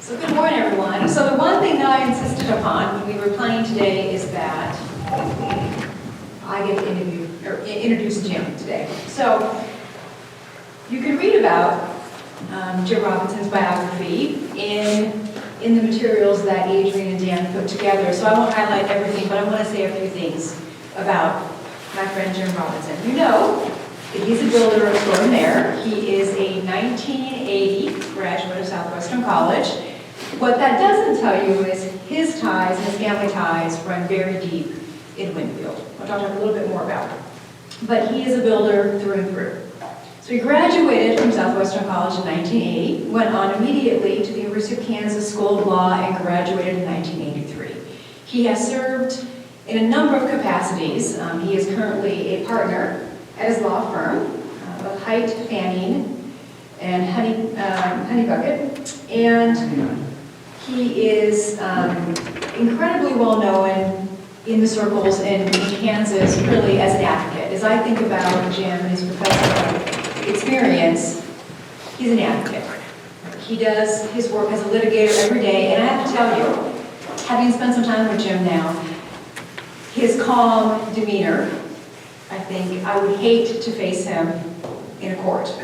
So good morning, everyone. So the one thing that I insisted upon when we were playing today is that I get to introduce Jim today. So you can read about Jim Robinson's biography in the materials that Adrian and Dan put together. So I won't highlight everything, but I want to say a few things about my friend Jim Robinson. You know that he's a builder extraordinaire. He is a 1980 graduate of Southwestern College. What that doesn't tell you is his ties and his family ties run very deep in Winfield, which I'll talk a little bit more about. But he is a builder through and through. So he graduated from Southwestern College in 1980, went on immediately to the University of Kansas School of Law and graduated in 1983. He has served in a number of capacities. He is currently a partner at his law firm of Height, Fanning, and Honeybucket. And he is incredibly well known in the circles in Kansas, really as an advocate. As I think about Jim and his professional experience, he's an advocate. He does his work as a litigator every day, and I have to tell you, having spent some time with Jim now, his calm demeanor, I think I would hate to face him in a court. Is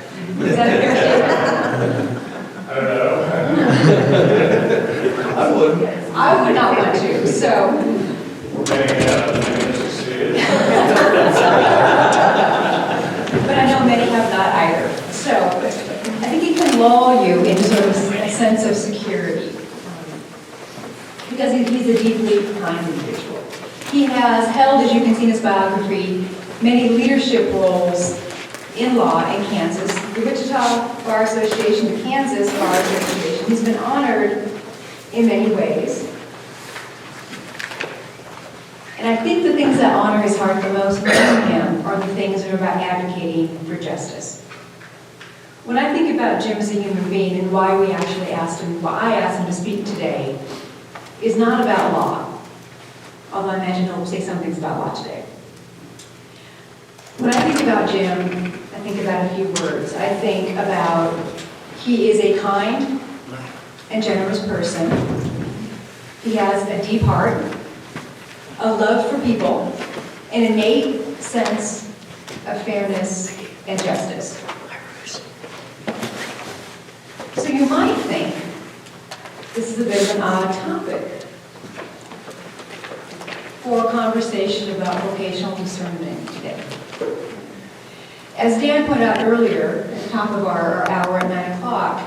that a fair statement? I don't know. I would. I would not want to, so. We're getting it out, maybe succeeded. But I know many have not either. So I think he can lull you into sort of a sense of security. Because he's a deeply kind individual. He has held, as you can see in his biography, many leadership roles in law in Kansas, the Wichita Bar Association, the Kansas Bar Association. He's been honored in many ways. And I think the things that honor his heart the most knowing him are the things that are about advocating for justice. When I think about Jim as a human being and why I asked him to speak today, is not about law. Although I imagine he'll say some things about law today. When I think about Jim, I think about a few words. I think about he is a kind and generous person. He has a deep heart, a love for people, an innate sense of fairness and justice. So you might think this is a bit of an odd topic for a conversation about vocational discernment today. As Dan pointed out earlier, at the top of our hour at 9 o'clock,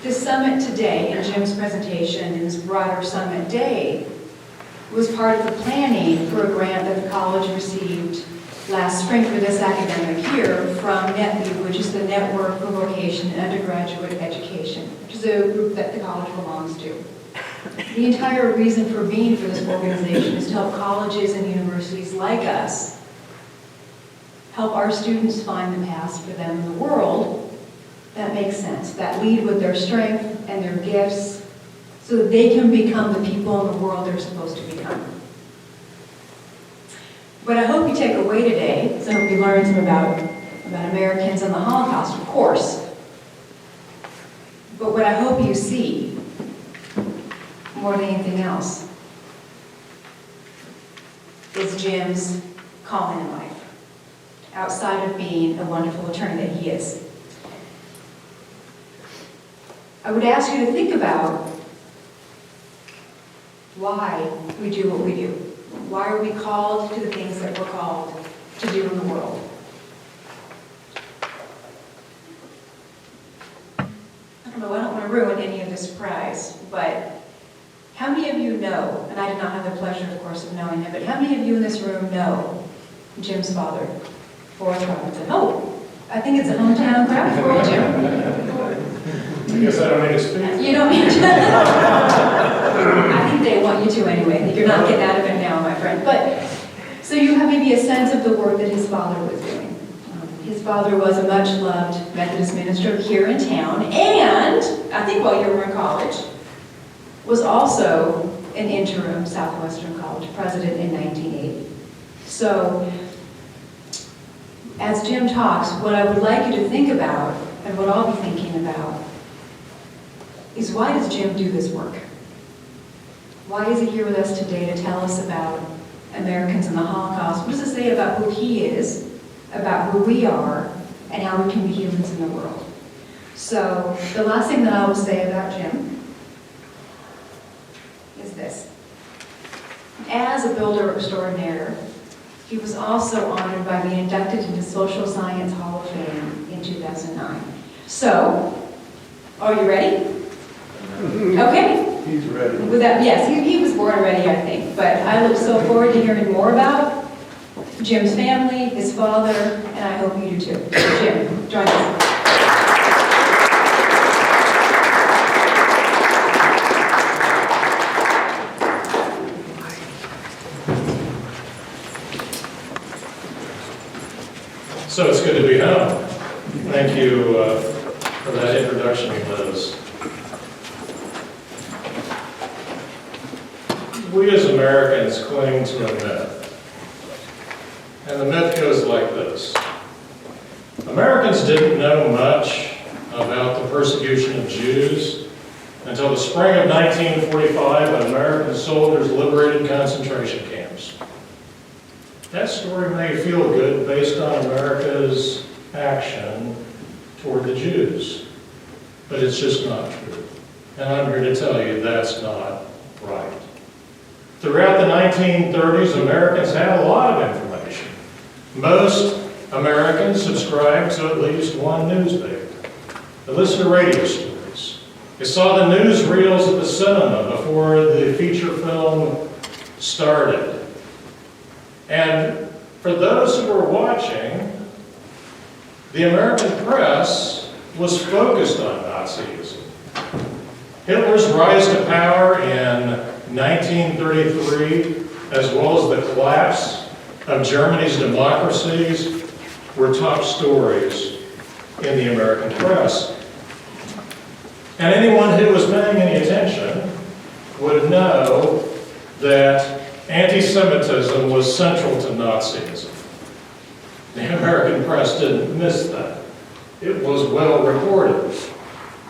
this summit today, and Jim's presentation and this broader summit day, was part of the planning for a grant that the college received last spring for this academic year from NetView, which is the Network for Vocation and Undergraduate Education, which is a group that the college belongs to. The entire reason for being for this organization is to help colleges and universities like us help our students find the paths for them in the world that make sense, that lead with their strength and their gifts so that they can become the people in the world they're supposed to become. What I hope you take away today is I hope you learn some about Americans and the Holocaust, of course. But what I hope you see, more than anything else, is Jim's calling in life, outside of being a wonderful attorney that he is. I would ask you to think about why we do what we do. Why are we called to the things that we're called to do in the world? I don't know, I don't want to ruin any of the surprise, but how many of you know, and I did not have the pleasure, of course, of knowing him, but how many of you in this room know Jim's father, Forrest Robinson? Oh, I think it's a hometown crowd for Jim. I guess I don't need to speak. You don't need to. I think they want you to anyway. You're not getting out of it now, my friend. But so you have maybe a sense of the work that his father was doing. His father was a much-loved Methodist minister here in town, and I think while you were in college, was also an interim Southwestern College president in 1980. So as Jim talks, what I would like you to think about, and what I'll be thinking about, is why does Jim do this work? Why is he here with us today to tell us about Americans and the Holocaust? What does it say about who he is, about who we are, and how we can be humans in the world? So the last thing that I will say about Jim is this. As a builder extraordinaire, he was also honored by being inducted into Social Science Hall of Fame in 2009. So, are you ready? Okay. He's ready. With that, yes, he was born ready, I think. But I look so forward to hearing more about Jim's family, his father, and I hope you do too. Jim, join us. So it's good to be home. Thank you for that introduction, Liz. We as Americans cling to a myth. And the myth goes like this. Americans didn't know much about the persecution of Jews until the spring of 1945 when American soldiers liberated concentration camps. That story may feel good based on America's action toward the Jews, but it's just not true. And I'm here to tell you that's not right. Throughout the 1930s, Americans had a lot of information. Most Americans subscribed to at least one newspaper. They listened to radio stories. They saw the newsreels at the cinema before the feature film started. And for those who were watching, the American press was focused on Nazism. Hitler's rise to power in 1933, as well as the collapse of Germany's democracies, were top stories in the American press. And anyone who was paying any attention would know that anti-Semitism was central to Nazism. The American press didn't miss that. It was well reported.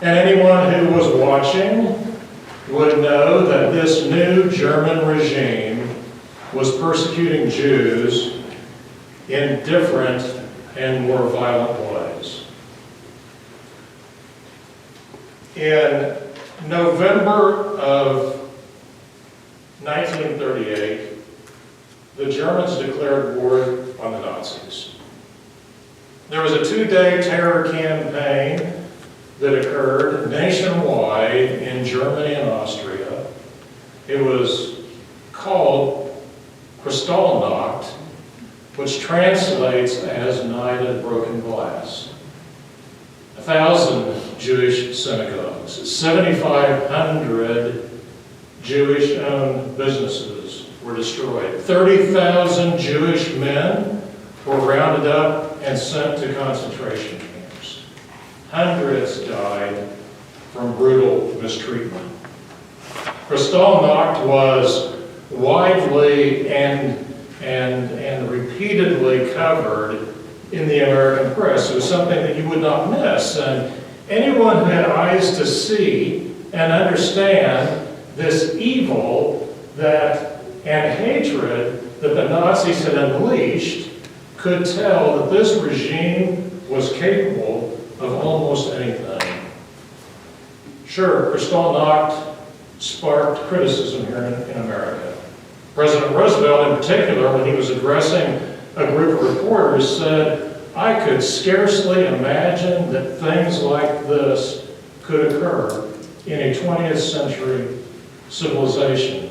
And anyone who was watching would know that this new German regime was persecuting Jews in different and more violent ways. In November of 1938, the Germans declared war on the Nazis. There was a 2-day terror campaign that occurred nationwide in Germany and Austria. It was called Kristallnacht, which translates as Night of Broken Glass. 1,000 Jewish synagogues, 7,500 Jewish-owned businesses were destroyed. 30,000 Jewish men were rounded up and sent to concentration camps. Hundreds died from brutal mistreatment. Kristallnacht was widely and repeatedly covered in the American press. It was something that you would not miss. And anyone who had eyes to see and understand this evil and hatred that the Nazis had unleashed could tell that this regime was capable of almost anything. Sure, Kristallnacht sparked criticism here in America. President Roosevelt, in particular, when he was addressing a group of reporters, said, "I could scarcely imagine that things like this could occur in a 20th century civilization."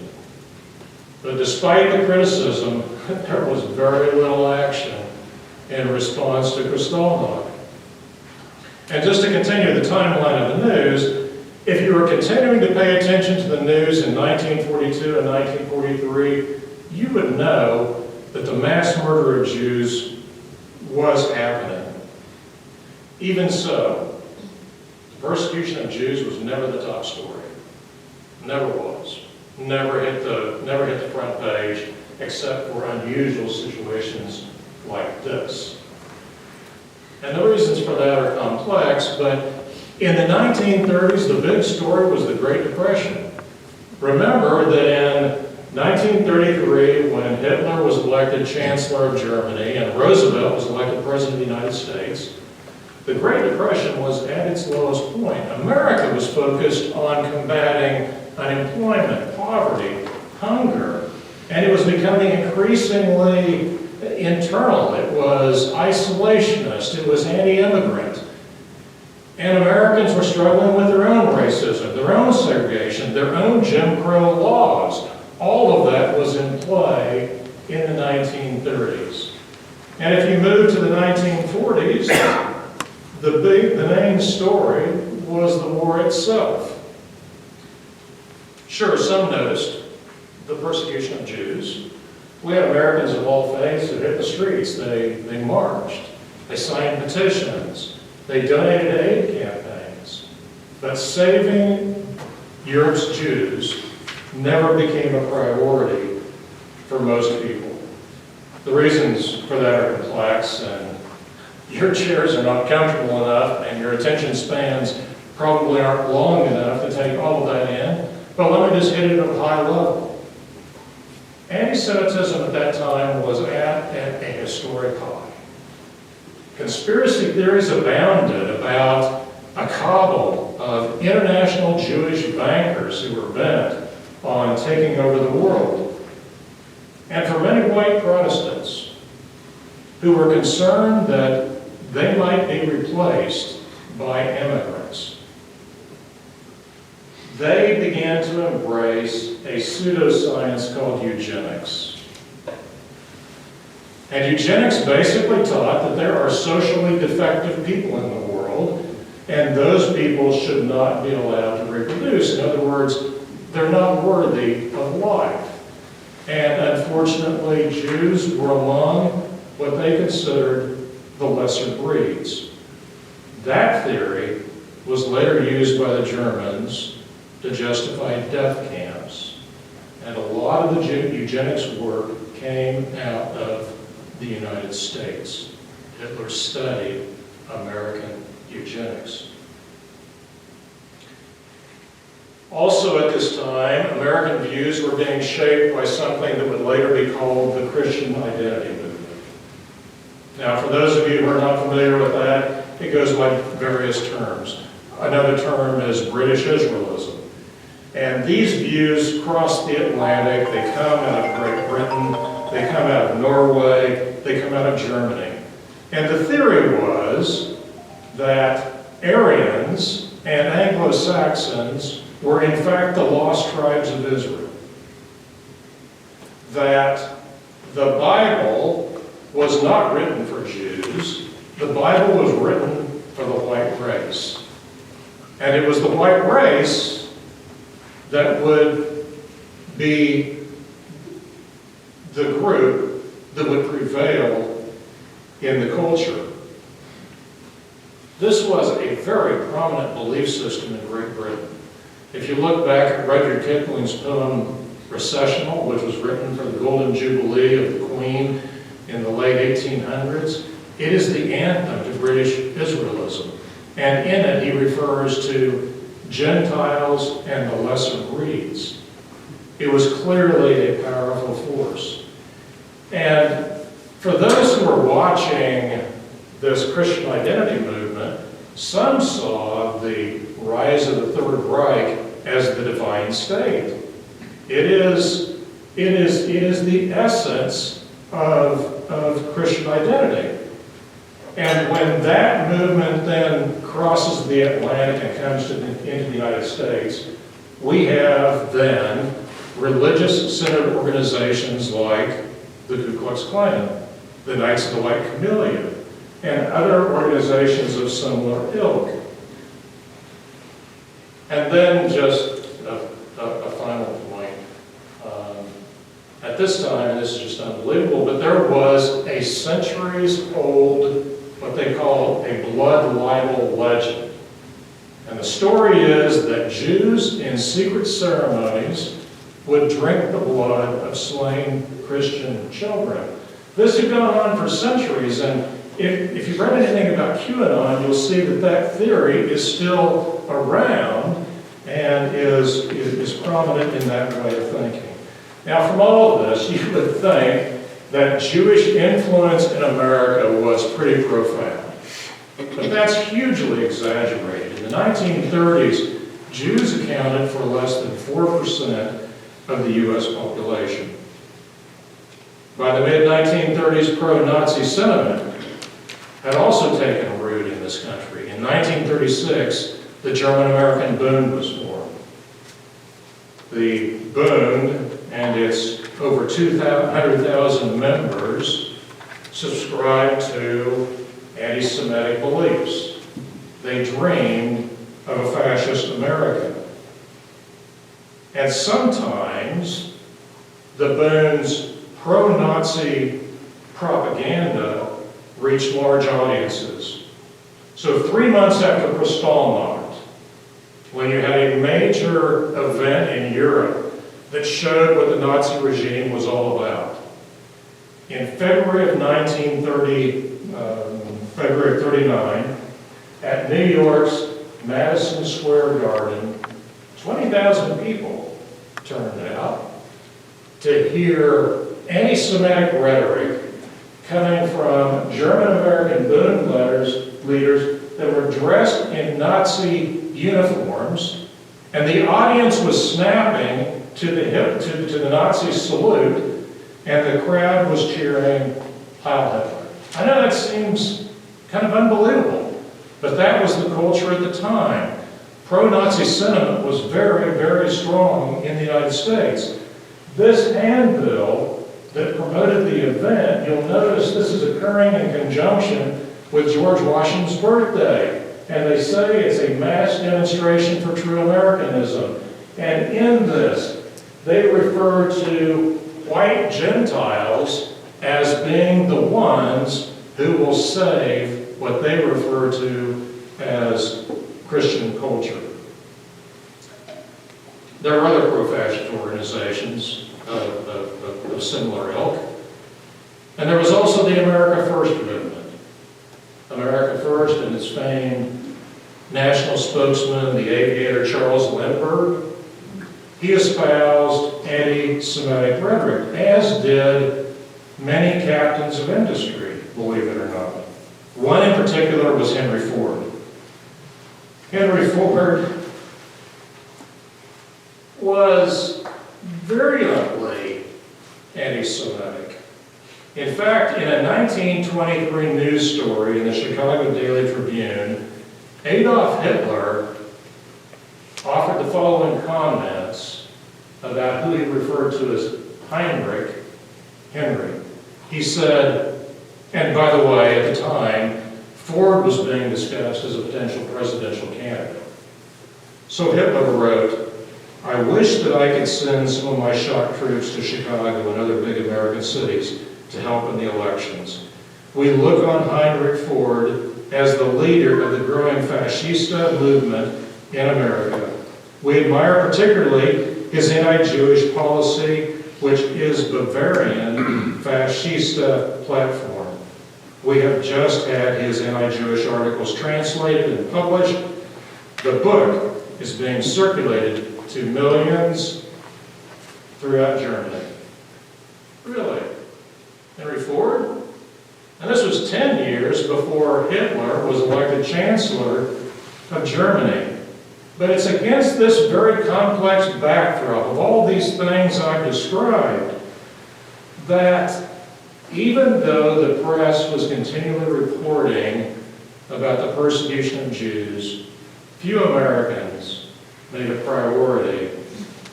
But despite the criticism, there was very little action in response to Kristallnacht. And just to continue the timeline of the news, if you were continuing to pay attention to the news in 1942 and 1943, you would know that the mass murder of Jews was happening. Even so, the persecution of Jews was never the top story. Never was. Never hit the front page, except for unusual situations like this. And the reasons for that are complex, but In the 1930s, the big story was the Great Depression. Remember that in 1933, when Hitler was elected Chancellor of Germany and Roosevelt was elected President of the United States, the Great Depression was at its lowest point. America was focused on combating unemployment, poverty, hunger, and it was becoming increasingly internal. It was isolationist, it was anti-immigrant. And Americans were struggling with their own racism, their own segregation, their own Jim Crow laws. All of that was in play in the 1930s. And if you move to the 1940s, the main story was the war itself. Sure, some noticed the persecution of Jews. We had Americans of all faiths that hit the streets. They marched. They signed petitions. They donated aid campaigns. But saving Europe's Jews never became a priority for most people. The reasons for that are complex, and your chairs are not comfortable enough, and your attention spans probably aren't long enough to take all of that in. But let me just hit it at a high level. Anti-Semitism at that time was at a historic high. Conspiracy theories abounded about a cabal of international Jewish bankers who were bent on taking over the world. And for many white Protestants who were concerned that they might be replaced by immigrants, they began to embrace a pseudoscience called eugenics. And eugenics basically taught that there are socially defective people in the world, and those people should not be allowed to reproduce. In other words, they're not worthy of life. And unfortunately, Jews were among what they considered the lesser breeds. That theory was later used by the Germans to justify death camps. And a lot of the eugenics work came out of the United States. Hitler studied American eugenics. Also at this time, American views were being shaped by something that would later be called the Christian identity movement. Now, for those of you who are not familiar with that, it goes by various terms. Another term is British Israelism. And these views cross the Atlantic. They come out of Great Britain, they come out of Norway, they come out of Germany. And the theory was that Aryans and Anglo-Saxons were in fact the lost tribes of Israel. That the Bible was not written for Jews, the Bible was written for the white race. And it was the white race that would be the group that would prevail in the culture. This was a very prominent belief system in Great Britain. If you look back at Rudyard Kipling's poem Recessional, which was written for the Golden Jubilee of the Queen in the late 1800s, it is the anthem to British Israelism. And in it, he refers to Gentiles and the lesser breeds. It was clearly a powerful force. And for those who were watching this Christian identity movement, some saw the rise of the Third Reich as the divine state. It is the essence of Christian identity. And when that movement then crosses the Atlantic and comes into the United States, we have then religious-centered organizations like the Ku Klux Klan, the Knights of the White Camellia, and other organizations of similar ilk. And then just a final point. At this time, and this is just unbelievable, but there was a centuries-old, what they call a blood libel legend. And the story is that Jews in secret ceremonies would drink the blood of slain Christian children. This had gone on for centuries, and if you've read anything about QAnon, you'll see that that theory is still around and is prominent in that way of thinking. Now, from all of this, you would think that Jewish influence in America was pretty profound. But that's hugely exaggerated. In the 1930s, Jews accounted for less than 4% of the U.S. population. By the mid-1930s, pro-Nazi sentiment had also taken root in this country. In 1936, the German-American Bund was formed. The Bund and its over 200,000 members subscribed to anti-Semitic beliefs. They dreamed of a fascist America. And sometimes the Bund's pro-Nazi propaganda reached large audiences. So 3 months after Kristallnacht, when you had a major event in Europe that showed what the Nazi regime was all about, in February of 39, at New York's Madison Square Garden, 20,000 people turned out to hear anti-Semitic rhetoric coming from German-American Bund leaders that were dressed in Nazi uniforms, and the audience was snapping to the Nazi salute, and the crowd was cheering Heil Hitler. I know that seems kind of unbelievable, but that was the culture at the time. Pro-Nazi sentiment was very, very strong in the United States. This handbill that promoted the event, you'll notice this is occurring in conjunction with George Washington's birthday. And they say it's a mass demonstration for true Americanism. And in this, they refer to white Gentiles as being the ones who will save what they refer to as Christian culture. There are other pro-fascist organizations of similar ilk. And there was also the America First movement. America First and its famed national spokesman, the aviator Charles Lindbergh, he espoused anti-Semitic rhetoric, as did many captains of industry, believe it or not. One in particular was Henry Ford. Henry Ford was virulently anti-Semitic. In fact, in a 1923 news story in the Chicago Daily Tribune, Adolf Hitler offered the following comments about who he referred to as Heinrich, Henry. He said, and by the way, at the time, Ford was being discussed as a potential presidential candidate. So Hitler wrote, "I wish that I could send some of my shock troops to Chicago and other big American cities to help in the elections. We look on Heinrich Ford as the leader of the growing fascista movement in America. We admire particularly his anti-Jewish policy, which is Bavarian fascista platform. We have just had his anti-Jewish articles translated and published. The book is being circulated to millions throughout Germany." Really? Henry Ford? And this was 10 years before Hitler was elected Chancellor of Germany. But it's against this very complex backdrop of all these things I've described that even though the press was continually reporting about the persecution of Jews, few Americans made a priority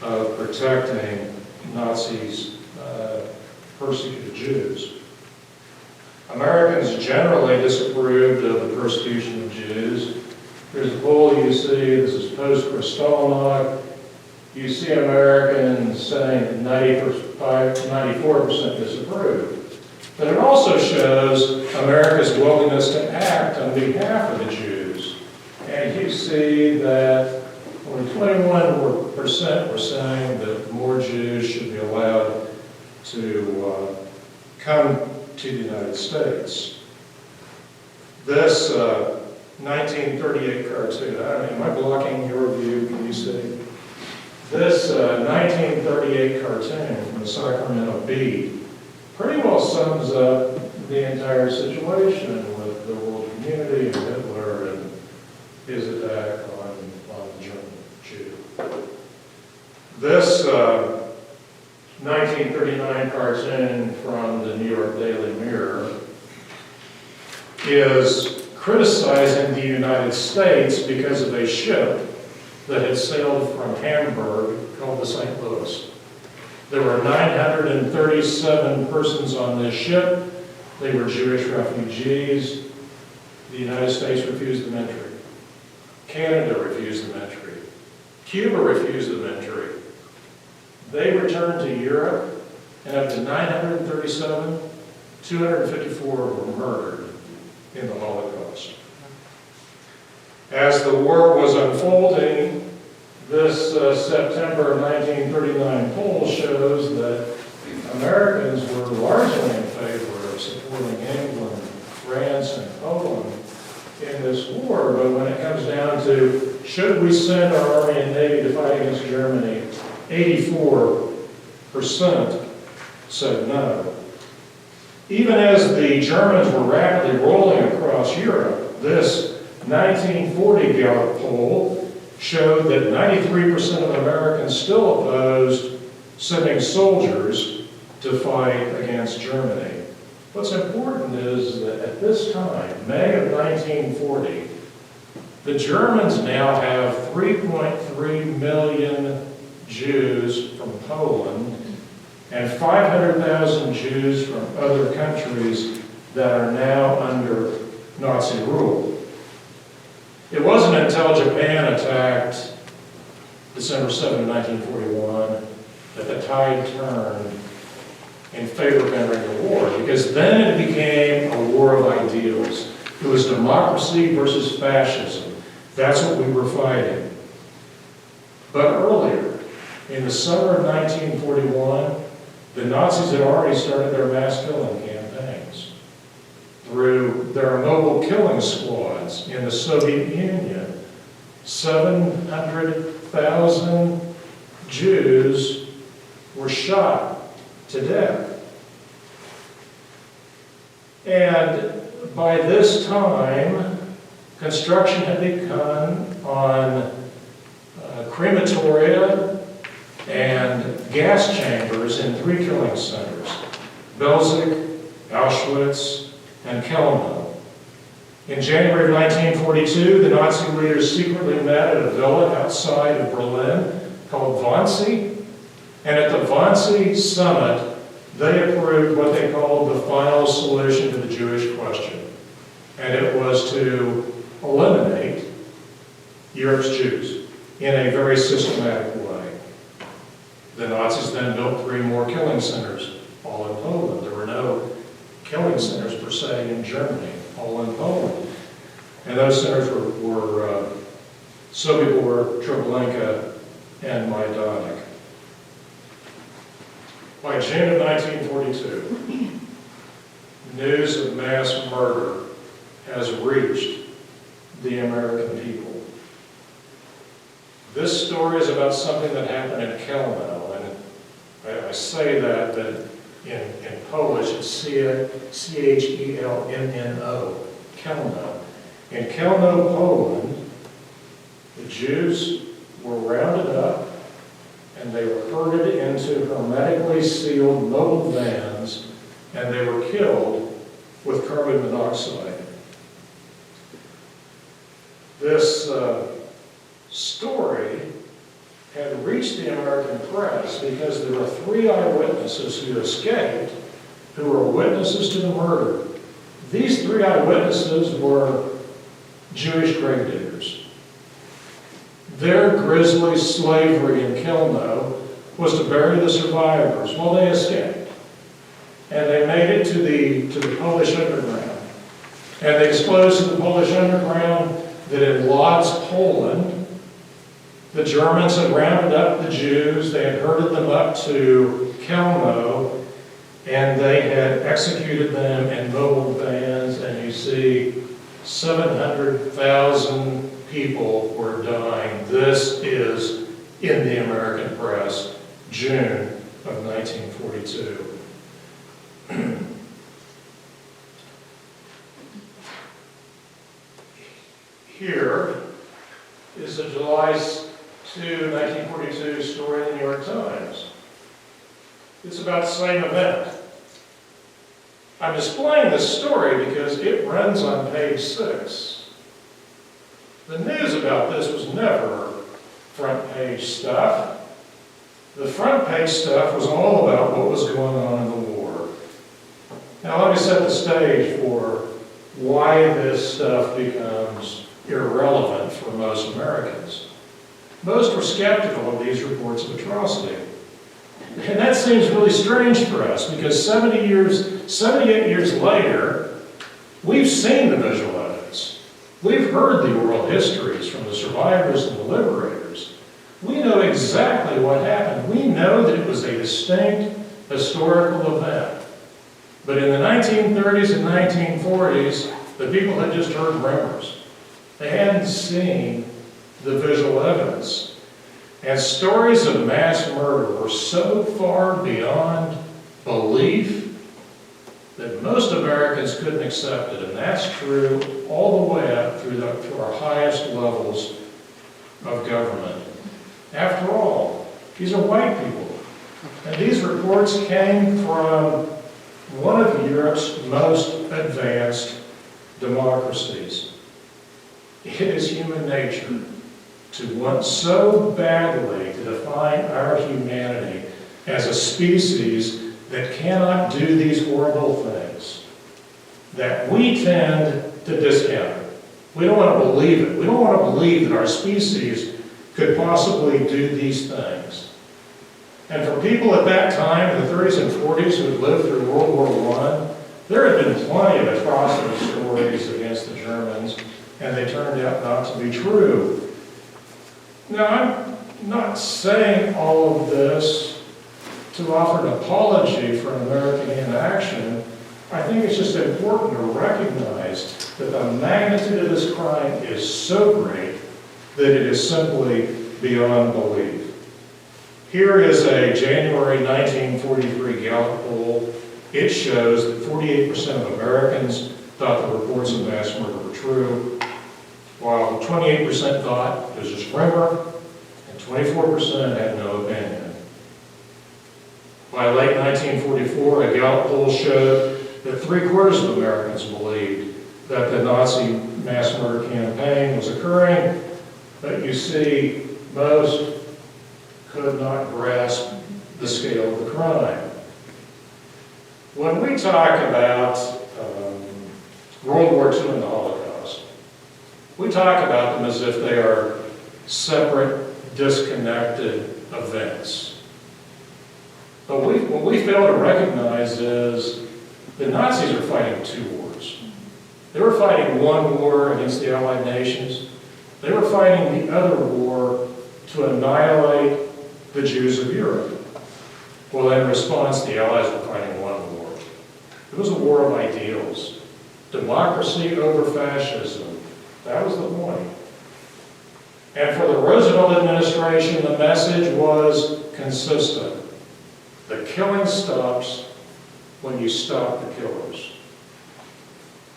of protecting Nazis' persecuted Jews. Americans generally disapproved of the persecution of Jews. Here's a poll you see, this is post-Kristallnacht. You see Americans saying 94% disapprove. But it also shows America's willingness to act on behalf of the Jews. And you see that only 21% were saying that more Jews should be allowed to come to the United States. This 1938 cartoon, I don't know, am I blocking your view? Can you see? This 1938 cartoon from the Sacramento Bee pretty well sums up the entire situation with the world community and Hitler and his attack on the German Jew. This 1939 cartoon from the New York Daily Mirror is criticizing the United States because of a ship that had sailed from Hamburg called the St. Louis. There were 937 persons on this ship. They were Jewish refugees. The United States refused them entry. Canada refused them entry. Cuba refused them entry. They returned to Europe, and of the 937, 254 were murdered in the Holocaust. As the war was unfolding, this September 1939 poll shows that Americans were largely in favor of supporting England, France, and Poland in this war, but when it comes down to should we send our Army and Navy to fight against Germany, 84% said no. Even as the Germans were rapidly rolling across Europe, this 1940 Gallup poll showed that 93% of Americans still opposed sending soldiers to fight against Germany. What's important is that at this time, May of 1940, the Germans now have 3.3 million Jews from Poland and 500,000 Jews from other countries that are now under Nazi rule. It wasn't until Japan attacked December 7, 1941 that the tide turned in favor of entering the war, because then it became a war of ideals. It was democracy versus fascism. That's what we were fighting. But earlier, in the summer of 1941, the Nazis had already started their mass killing campaigns through their mobile killing squads in the Soviet Union. 700,000 Jews were shot to death. And by this time, construction had begun on crematoria and gas chambers in 3 killing centers: Belzec, Auschwitz, and Kelno. In January of 1942, the Nazi leaders secretly met at a villa outside of Berlin called Wannsee. And at the Wannsee summit, they approved what they called the final solution to the Jewish question. And it was to eliminate Europe's Jews in a very systematic way. The Nazis then built 3 more killing centers, all in Poland. There were no killing centers per se in Germany, all in Poland. And those centers were Sobibor, Treblinka, and Majdanek. By June of 1942, news of mass murder has reached the American people. This story is about something that happened in Kelno, and I say that in Polish it's Chelmno, Kelno. In Kelno, Poland, the Jews were rounded up and they were herded into hermetically sealed mobile vans, and they were killed with carbon monoxide. This story had reached the American press because there were 3 eyewitnesses who escaped, who were witnesses to the murder. These 3 eyewitnesses were Jewish gravediggers. Their grisly slavery in Kelno was to bury the survivors. Well, they escaped. And they made it to the Polish underground. And they disclosed to the Polish underground that in Lodz, Poland, the Germans had rounded up the Jews, they had herded them up to Kelno, and they had executed them in mobile vans, and you see 700,000 people were dying. This is in the American press, June of 1942. Here is a July 2, 1942 story in the New York Times. It's about the same event. I'm displaying this story because it runs on page 6. The news about this was never front page stuff. The front page stuff was all about what was going on in the war. Now let me set the stage for why this stuff becomes irrelevant for most Americans. Most were skeptical of these reports of atrocity. And that seems really strange for us because 78 years later, we've seen the visual evidence. We've heard the oral histories from the survivors and the liberators. We know exactly what happened. We know that it was a distinct historical event. But in the 1930s and 1940s, the people had just heard rumors. They hadn't seen the visual evidence. And stories of mass murder were so far beyond belief that most Americans couldn't accept it. And that's true all the way up through our highest levels of government. After all, these are white people. And these reports came from one of Europe's most advanced democracies. It is human nature to want so badly to define our humanity as a species that cannot do these horrible things, that we tend to discount it. We don't want to believe it. We don't want to believe that our species could possibly do these things. And for people at that time, in the 30s and 40s, who had lived through World War I, there had been plenty of atrocity stories against the Germans, and they turned out not to be true. Now, I'm not saying all of this to offer an apology for American inaction. I think it's just important to recognize that the magnitude of this crime is so great that it is simply beyond belief. Here is a January 1943 Gallup poll. It shows that 48% of Americans thought the reports of mass murder were true, while 28% thought it was just rumor, and 24% had no opinion. By late 1944, a Gallup poll showed that 3/4 of Americans believed that the Nazi mass murder campaign was occurring, but you see, most could not grasp the scale of the crime. When we talk about World War II and the Holocaust, we talk about them as if they are separate, disconnected events. But what we fail to recognize is the Nazis are fighting two wars. They were fighting one war against the Allied nations. They were fighting the other war to annihilate the Jews of Europe. Well, in response, the Allies were fighting one war. It was a war of ideals. Democracy over fascism. That was the point. And for the Roosevelt administration, the message was consistent. The killing stops when you stop the killers.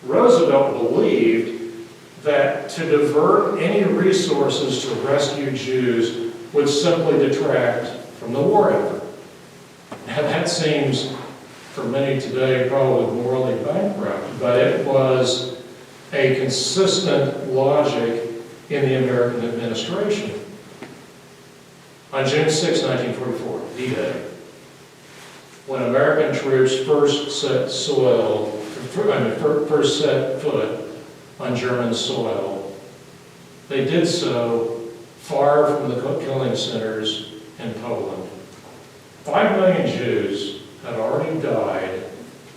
Roosevelt believed that to divert any resources to rescue Jews would simply detract from the war effort. Now that seems, for many today, probably morally bankrupt, but it was a consistent logic in the American administration. On June 6, 1944, D-Day, when American troops first set foot on German soil, they did so far from the killing centers in Poland. 5 million Jews had already died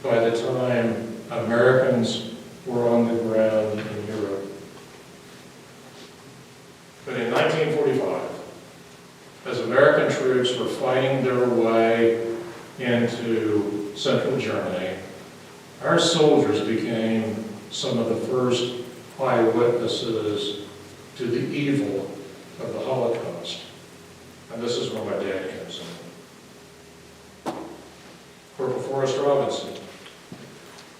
by the time Americans were on the ground in Europe. But in 1945, as American troops were fighting their way into central Germany, our soldiers became some of the first eyewitnesses to the evil of the Holocaust. And this is where my dad comes in. Corporal Forrest Robinson,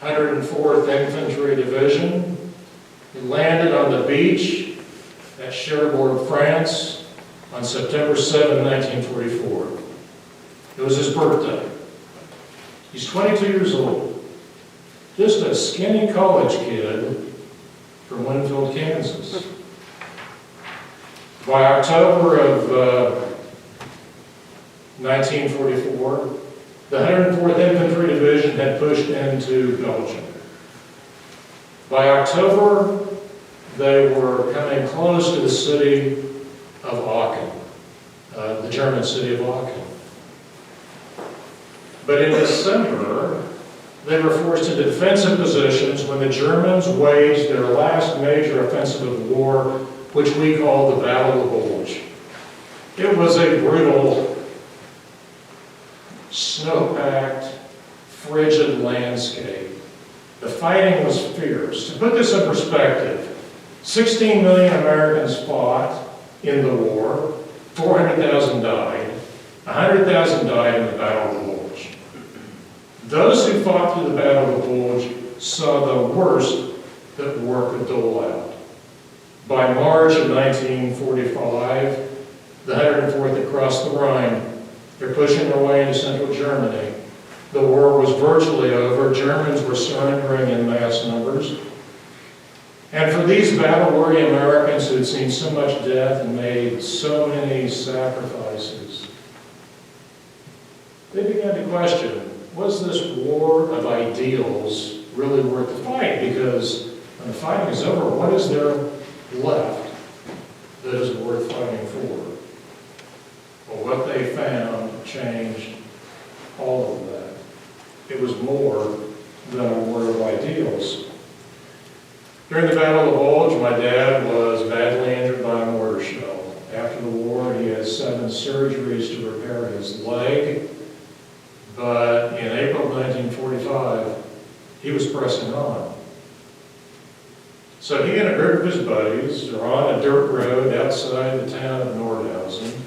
104th Infantry Division. He landed on the beach at Cherbourg, France on September 7, 1944. It was his birthday. He's 22 years old, just a skinny college kid from Winfield, Kansas. By October of 1944, the 104th Infantry Division had pushed into Belgium. By October, they were coming close to the city of Aachen, the German city of Aachen. But in December, they were forced into defensive positions when the Germans waged their last major offensive of the war, which we call the Battle of the Bulge. It was a brutal, snow-packed, frigid landscape. The fighting was fierce. To put this in perspective, 16 million Americans fought in the war, 400,000 died, 100,000 died in the Battle of the Bulge. Those who fought through the Battle of the Bulge saw the worst that war could dole out. By March of 1945, the 104th had crossed the Rhine. They're pushing their way into central Germany. The war was virtually over. Germans were surrendering in mass numbers. And for these battle-weary Americans who had seen so much death and made so many sacrifices, they began to question, was this war of ideals really worth the fight? Because when the fighting is over, what is there left that is worth fighting for? Well, what they found changed all of that. It was more than a war of ideals. During the Battle of the Bulge, my dad was badly injured by a mortar shell. After the war, he had 7 surgeries to repair his leg. But in April of 1945, he was pressing on. So he and a group of his buddies are on a dirt road outside the town of Nordhausen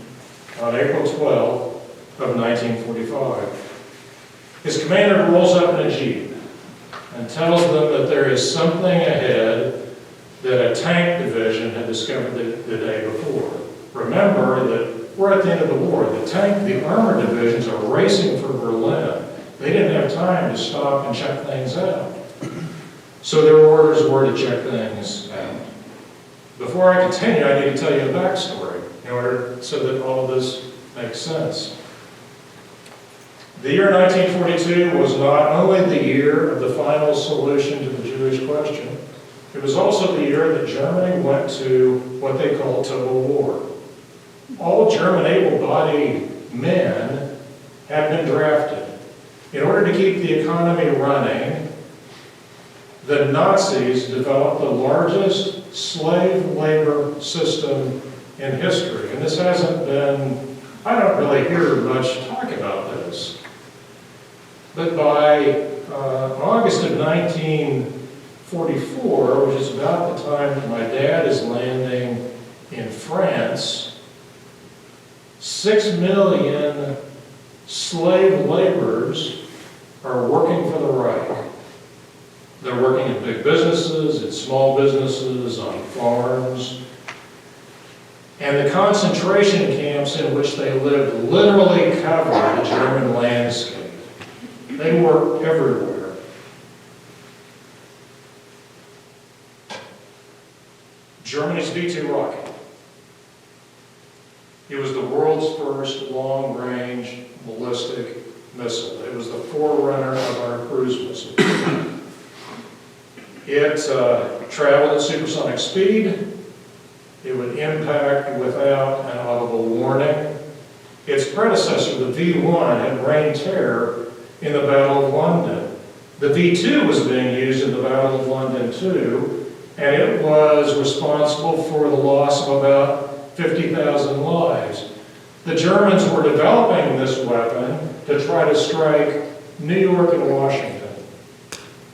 on April 12th of 1945. His commander rolls up in a Jeep and tells them that there is something ahead that a tank division had discovered the day before. Remember that we're at the end of the war. The armored divisions are racing for Berlin. They didn't have time to stop and check things out. So their orders were to check things out. Before I continue, I need to tell you a backstory in order so that all of this makes sense. The year 1942 was not only the year of the final solution to the Jewish question, it was also the year that Germany went to what they call total war. All German able-bodied men had been drafted. In order to keep the economy running, the Nazis developed the largest slave labor system in history. And this hasn't been, I don't really hear much talk about this. But by August of 1944, which is about the time that my dad is landing in France, 6 million slave laborers are working for the Reich. They're working in big businesses, in small businesses, on farms. And the concentration camps in which they lived literally covered the German landscape. They were everywhere. Germany's V-2 rocket. It was the world's first long-range ballistic missile. It was the forerunner of our cruise missile. It traveled at supersonic speed. It would impact without an audible warning. Its predecessor, the V-1, had rained terror in the Battle of London. The V-2 was being used in the Battle of London too, and it was responsible for the loss of about 50,000 lives. The Germans were developing this weapon to try to strike New York and Washington.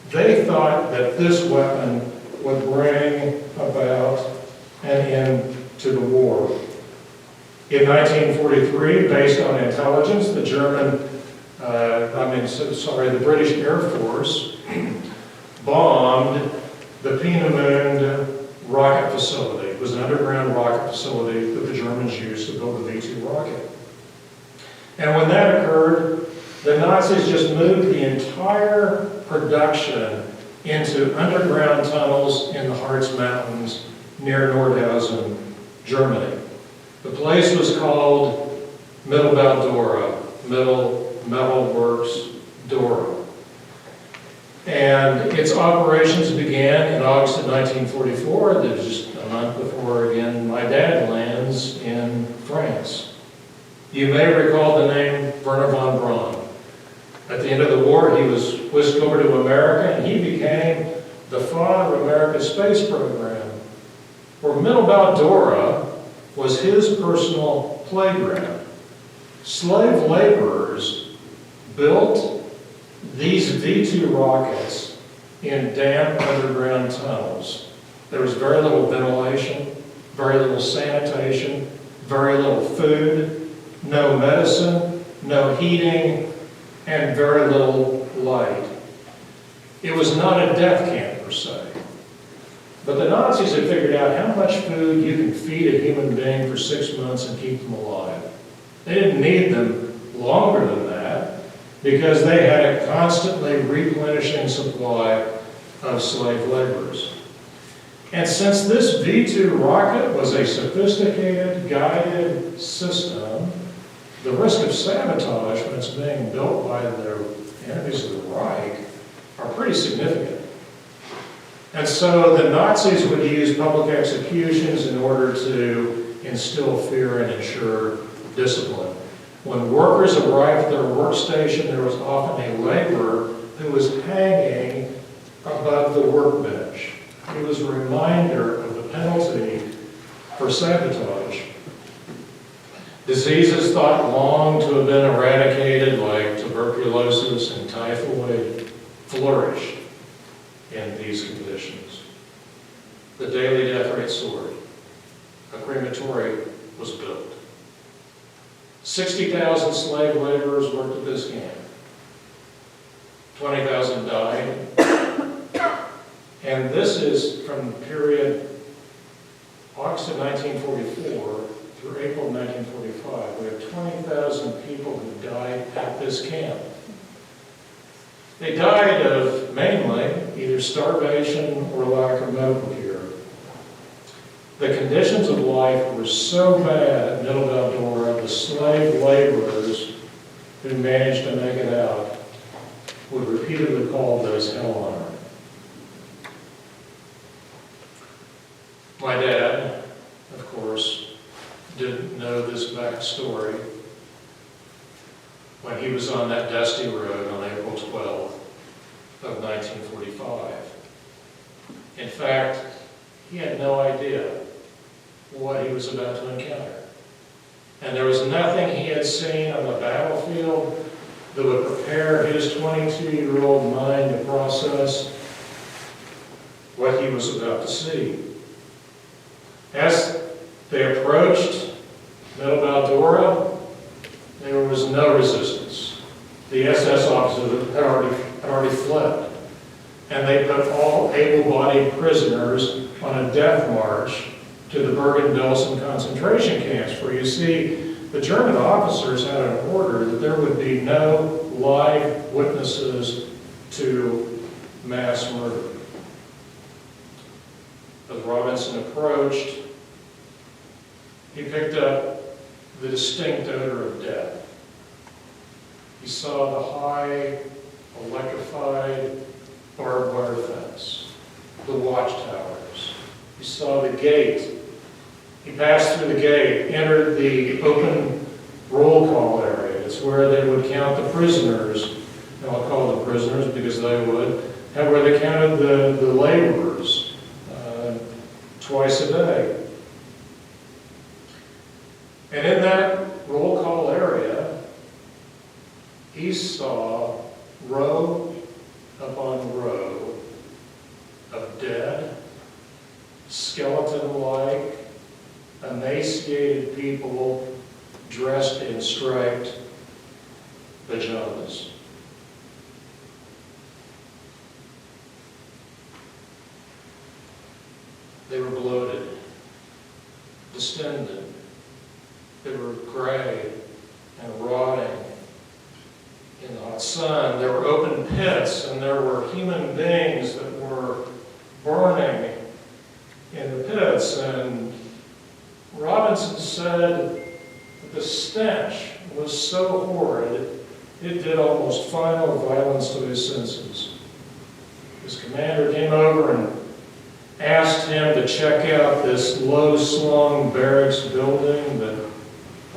They thought that this weapon would bring about an end to the war. In 1943, based on intelligence, the the British Air Force bombed the Peenemünde rocket facility. It was an underground rocket facility that the Germans used to build the V-2 rocket. And when that occurred, the Nazis just moved the entire production into underground tunnels in the Harz Mountains near Nordhausen, Germany. The place was called Mittelbau-Dora, Middle Metal Works Dora. And its operations began in August of 1944. That was just a month before, again, my dad lands in France. You may recall the name Werner von Braun. At the end of the war, he was whisked over to America, and he became the father of America's space program, where Mittelbau-Dora was his personal playground. Slave laborers built these V-2 rockets in damp underground tunnels. There was very little ventilation, very little sanitation, very little food, no medicine, no heating, and very little light. It was not a death camp per se. But the Nazis had figured out how much food you can feed a human being for 6 months and keep them alive. They didn't need them longer than that because they had a constantly replenishing supply of slave laborers. And since this V-2 rocket was a sophisticated, guided system, the risk of sabotage when it's being built by their enemies of the Reich are pretty significant. And so the Nazis would use public executions in order to instill fear and ensure discipline. When workers arrived at their workstation, there was often a laborer who was hanging above the workbench. It was a reminder of the penalty for sabotage. Diseases thought long to have been eradicated, like tuberculosis and typhoid, flourished in these conditions. The daily death rate soared. A crematory was built. 60,000 slave laborers worked at this camp. 20,000 died. And this is from the period August of 1944 through April of 1945. We have 20,000 people who died at this camp. They died of mainly either starvation or lack of medical care. The conditions of life were so bad at Mittelbau-Dora, the slave laborers who managed to make it out would repeatedly call those hell on earth. My dad, of course, didn't know this backstory when he was on that dusty road on April 12th of 1945. In fact, he had no idea what he was about to encounter. And there was nothing he had seen on the battlefield that would prepare his 22-year-old mind to process what he was about to see. As they approached Mittelbau-Dora, there was no resistance. The SS officers had already fled. And they put all able-bodied prisoners on a death march to the Bergen-Belsen concentration camps, where you see the German officers had an order that there would be no live witnesses to mass murder. As Robinson approached, he picked up the distinct odor of death. He saw the high, electrified barbed wire fence, the watchtowers. He saw the gate. He passed through the gate, entered the open roll call area. It's where they would count the prisoners. And I'll call them prisoners because they would. And where they counted the laborers twice a day. And in that roll call area, he saw row upon row of dead people dressed in striped pajamas. They were bloated, distended. They were gray and rotting in the hot sun. There were open pits, and there were human beings that were burning in the pits. And Robinson said that the stench was so horrid, it did almost final violence to his senses. His commander came over and asked him to check out this low-slung barracks building that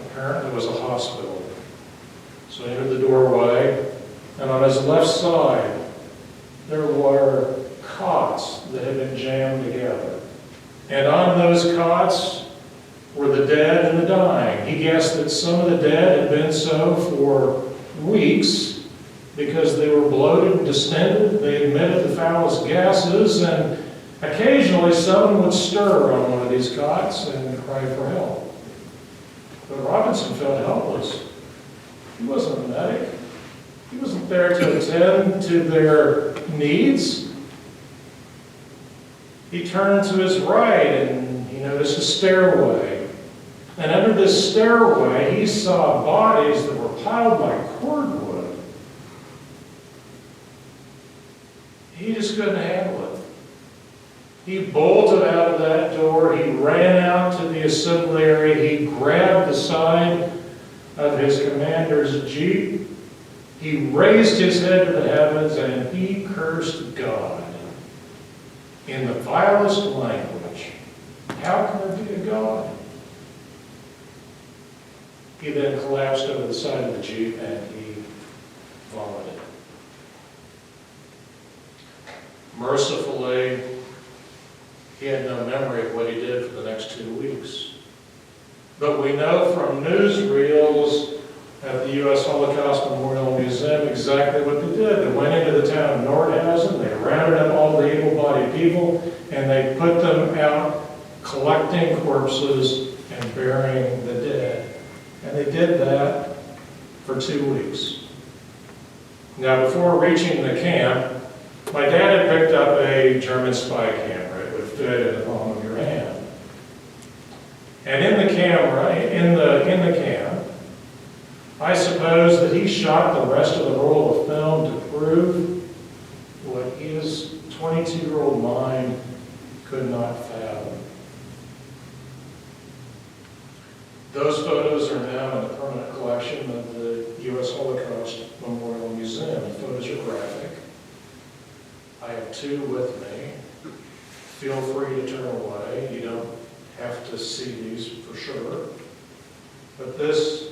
apparently was a hospital. So he entered the doorway, and on his left side, there were cots that had been jammed together. And on those cots were the dead and the dying. He guessed that some of the dead had been so for weeks because they were bloated and distended. They emitted the foulest gases, and occasionally someone would stir on one of these cots and cry for help. But Robinson felt helpless. He wasn't a medic. He wasn't there to attend to their needs. He turned to his right and he noticed a stairway. And under this stairway, he saw bodies that were piled like cordwood. He just couldn't handle it. He bolted out of that door. He ran out to the assembly area. He grabbed the side of his commander's jeep. He raised his head to the heavens and he cursed God in the vilest language. How can there be a God? He then collapsed over the side of the jeep and he vomited. Mercifully, he had no memory of what he did for the next 2 weeks. But we know from newsreels at the U.S. Holocaust Memorial Museum exactly what they did. They went into the town of Nordhausen, they rounded up all the able-bodied people, and they put them out collecting corpses and burying the dead. And they did that for 2 weeks. Now, before reaching the camp, my dad had picked up a German spy camera. It would fit in the palm of your hand. And in the camera, in the camp, I suppose that he shot the rest of the roll of film to prove what his 22-year-old mind could not fathom. Those photos are now in the permanent collection of the U.S. Holocaust Memorial Museum. The photos are graphic. I have 2 with me. Feel free to turn away. You don't have to see these for sure. But this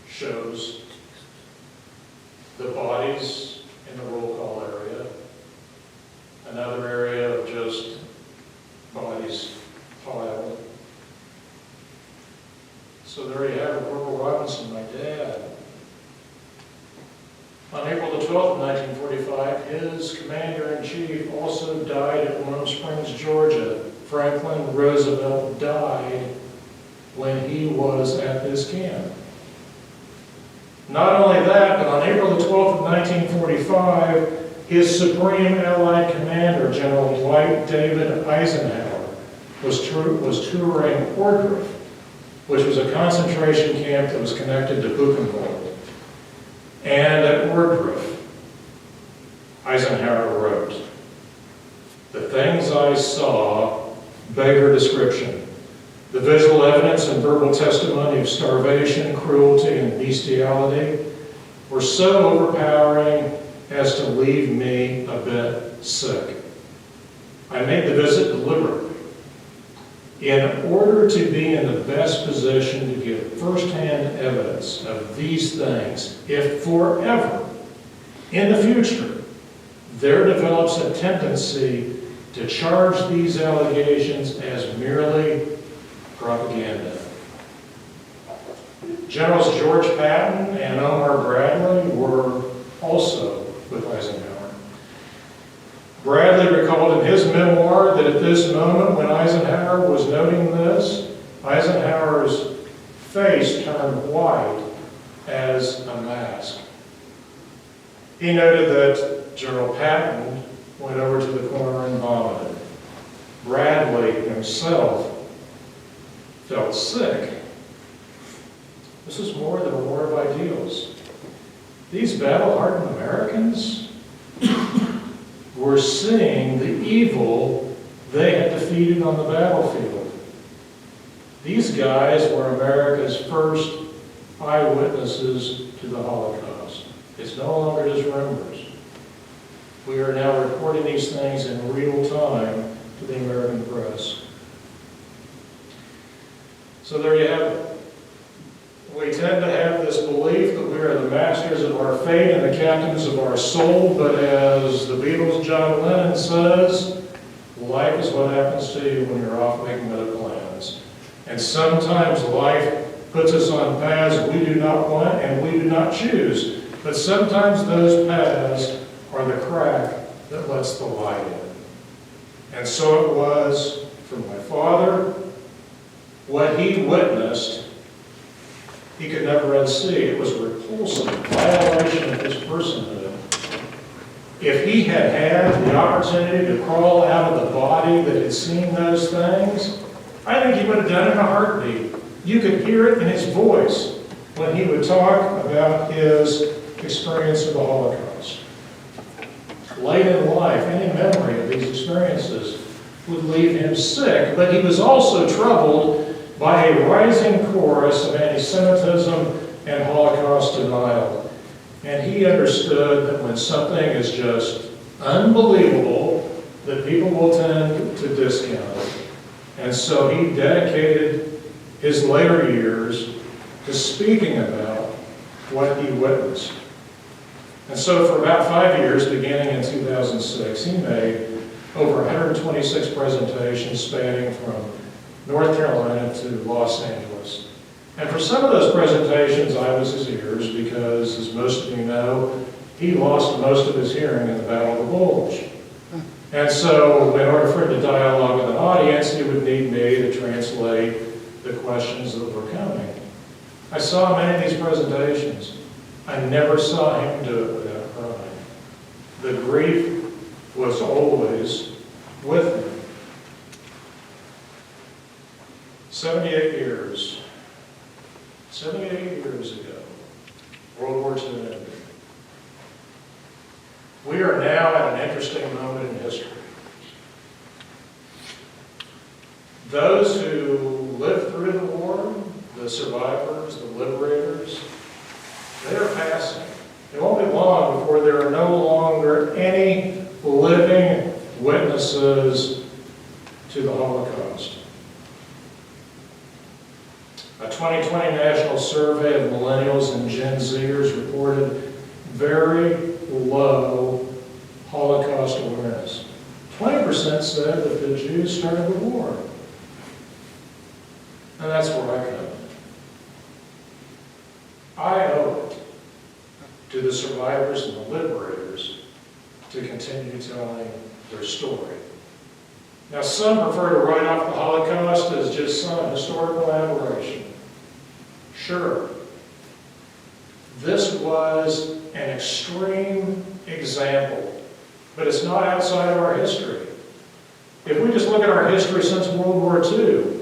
shows the bodies in the roll call area. Another area of just bodies piled. So there you have it, Corporal Robinson, my dad. On April the 12th, 1945, his commander-in-chief also died at Warm Springs, Georgia. Franklin Roosevelt died when he was at this camp. Not only that, but on April the 12th of 1945, his Supreme Allied Commander, General Dwight David Eisenhower, was touring Ohrdruf, which was a concentration camp that was connected to Buchenwald. And at Ohrdruf, Eisenhower wrote, "The things I saw beggar description. The visual evidence and verbal testimony of starvation, cruelty, and bestiality were so overpowering as to leave me a bit sick. I made the visit deliberately in order to be in the best position to give firsthand evidence of these things, if forever in the future there develops a tendency to charge these allegations as merely propaganda." Generals George Patton and Omar Bradley were also with Eisenhower. Bradley recalled in his memoir that at this moment when Eisenhower was noting this, Eisenhower's face turned white as a mask. He noted that General Patton went over to the corner and vomited. Bradley himself felt sick. This is more than a war of ideals. These battle-hardened Americans were seeing the evil they had defeated on the battlefield. These guys were America's first eyewitnesses to the Holocaust. It's no longer just rumors. We are now reporting these things in real time to the American press. So there you have it. We tend to have this belief that we are the masters of our fate and the captains of our soul, but as the Beatles' John Lennon says, life is what happens to you when you're off making other plans. And sometimes life puts us on paths we do not want and we do not choose. But sometimes those paths are the crack that lets the light in. And so it was for my father. What he witnessed, he could never unsee. It was a repulsive violation of his personhood. If he had had the opportunity to crawl out of the body that had seen those things, I think he would have done it in a heartbeat. You could hear it in his voice when he would talk about his experience of the Holocaust. Late in life, any memory of these experiences would leave him sick, but he was also troubled by a rising chorus of anti-Semitism and Holocaust denial. And he understood that when something is just unbelievable, that people will tend to discount it. And so he dedicated his later years to speaking about what he witnessed. And so for about 5 years, beginning in 2006, he made over 126 presentations spanning from North Carolina to Los Angeles. And for some of those presentations, I was his ears because, as most of you know, he lost most of his hearing in the Battle of the Bulge. And so, in order for him to dialogue with an audience, he would need me to translate the questions that were coming. I saw many of these presentations. I never saw him do it without crying. The grief was always with him. 78 years ago, World War II ended. We are now at an interesting moment in history. Those who lived through the war, the survivors, the liberators, they are passing. It won't be long before there are no longer any living witnesses to the Holocaust. A 2020 national survey of millennials and Gen Zers reported very low Holocaust awareness. 20% said that the Jews started the war. And that's where I come in. I owe it to the survivors and the liberators to continue telling their story. Now, some prefer to write off the Holocaust as just some historical aberration. Sure, this was an extreme example, but it's not outside of our history. If we just look at our history since World War II,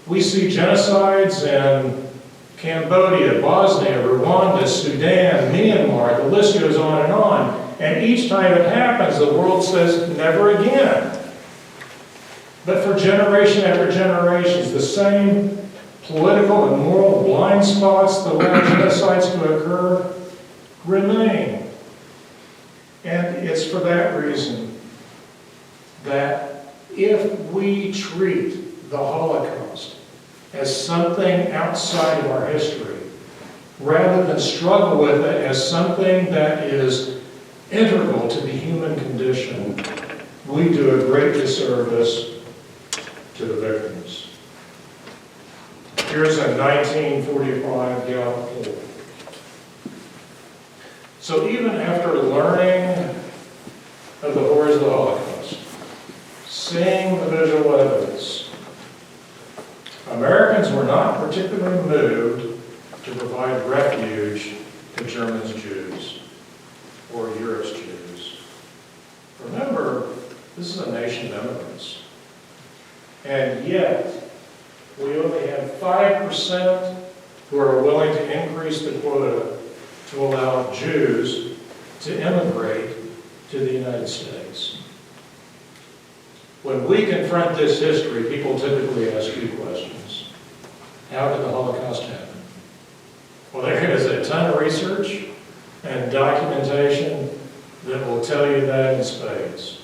we see genocides in Cambodia, Bosnia, Rwanda, Sudan, Myanmar, the list goes on. And each time it happens, the world says, never again. But for generation after generations, the same political and moral blind spots that allow genocides to occur remain. And it's for that reason that if we treat the Holocaust as something outside of our history, rather than struggle with it as something that is integral to the human condition, we do a great disservice to the victims. Here's a 1945 Gallup poll. So even after learning of the horrors of the Holocaust, seeing the visual evidence, Americans particularly moved to provide refuge to Germans Jews or Europe's Jews. Remember, this is a nation of immigrants. And yet, we only have 5% who are willing to increase the quota to allow Jews to immigrate to the United States. When we confront this history, people typically ask two questions. How did the Holocaust happen? Well, there is a ton of research and documentation that will tell you that in spades.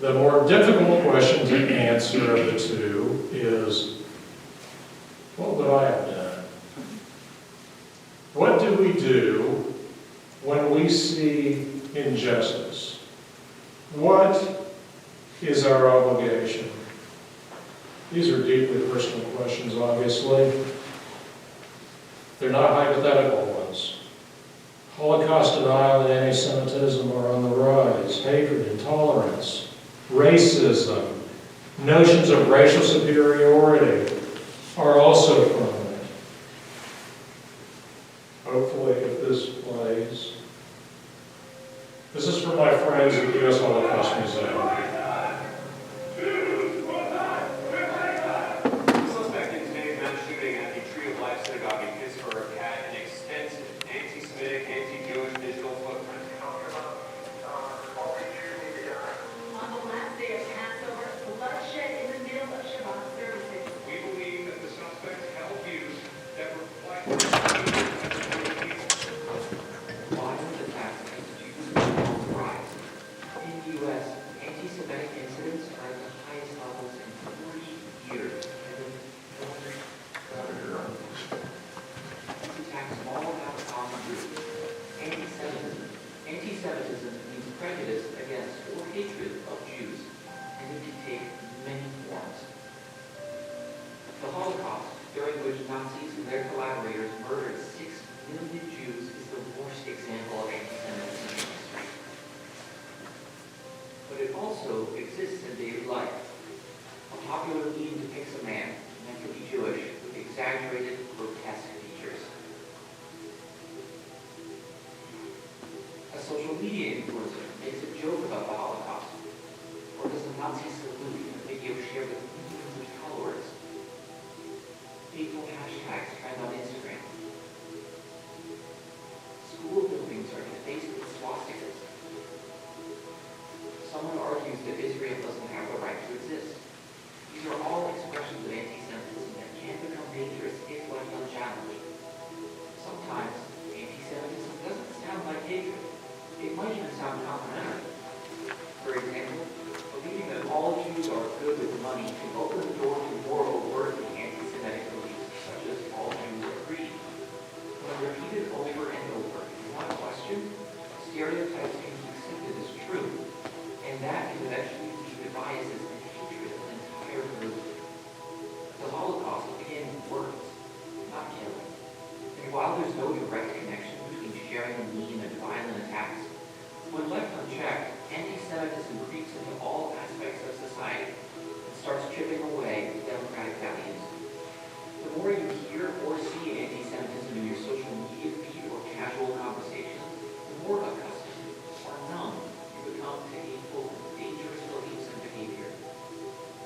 The more difficult question to answer of the two is, what would I have done? What do we do when we see injustice? What is our obligation? These are deeply personal questions, obviously. They're not hypothetical ones. Holocaust denial and anti-Semitism are on the rise. Hatred, intolerance, racism, notions of racial superiority are also prominent. Hopefully, if this plays. This is from my friends at the U.S. Holocaust Museum. Anti-Semitism means prejudice against or hatred of Jews, and it can take many forms. The Holocaust, during which Nazis and their collaborators murdered 6 million Jews, is the worst example of anti-Semitism in history. But it also exists in daily life. A popular meme depicts a man meant to be Jewish with exaggerated, grotesque features. A social media influencer makes a joke about the Holocaust, or does a Nazi salute in a video shared with millions of followers. Hateful hashtags trend on Instagram. School buildings are defaced with swastikas. Someone argues that Israel doesn't have the right to exist. These are all expressions of anti-Semitism that can become dangerous if left unchallenged. Sometimes, anti-Semitism doesn't sound like hatred. It might even sound complimentary. For example, believing that all Jews are good with money can open the door to more overtly anti-Semitic beliefs, such as all Jews are greedy. When repeated over and over in one question, stereotypes can be accepted as true, and that can eventually lead to biases and hatred of an entire group. The Holocaust began with words, not killing. And while there's no direct connection between sharing a meme and violent attacks, when left unchecked, anti-Semitism creeps into all aspects of society and starts chipping away at democratic values. The more you hear or see anti-Semitism in your social media feed or casual conversations, the more accustomed or numb you become to hateful and dangerous beliefs and behavior.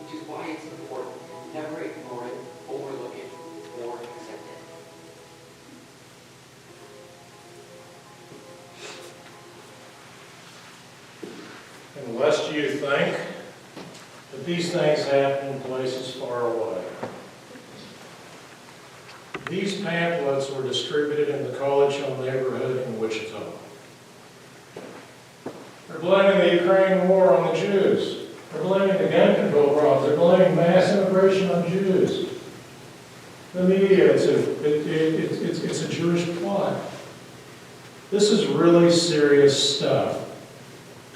Which is why it's important to never ignore it, overlook it, or accept it. Unless you think that these things happen in places far away. These pamphlets were distributed in the College Hill neighborhood in Wichita. They're blaming the Ukraine war on the Jews. They're blaming the gun control problems. They're blaming mass immigration on Jews. The media, it's a Jewish plot. This is really serious stuff.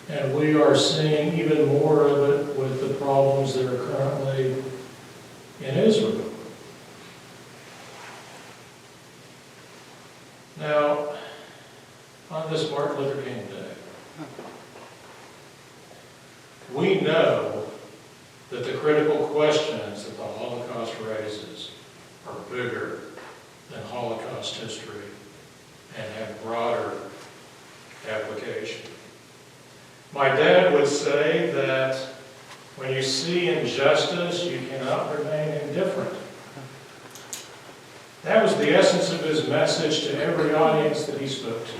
And we are seeing even more of it with the problems that are currently in Israel. Now, on this Martin Luther King Day, we know that the critical questions that the Holocaust raises are bigger than Holocaust history and have broader application. My dad would say that when you see injustice, you cannot remain indifferent. That was the essence of his message to every audience that he spoke to.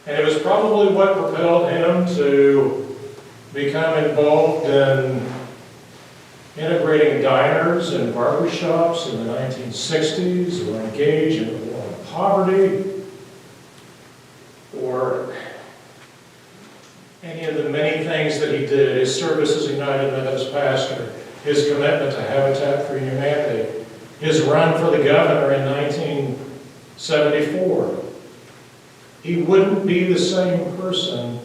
And it was probably what propelled him to become involved in integrating diners and barbershops in the 1960s, or engage in the war on poverty, or any of the many things that he did, his service as a United Methodist pastor, his commitment to Habitat for Humanity, his run for the governor in 1974. He wouldn't be the same person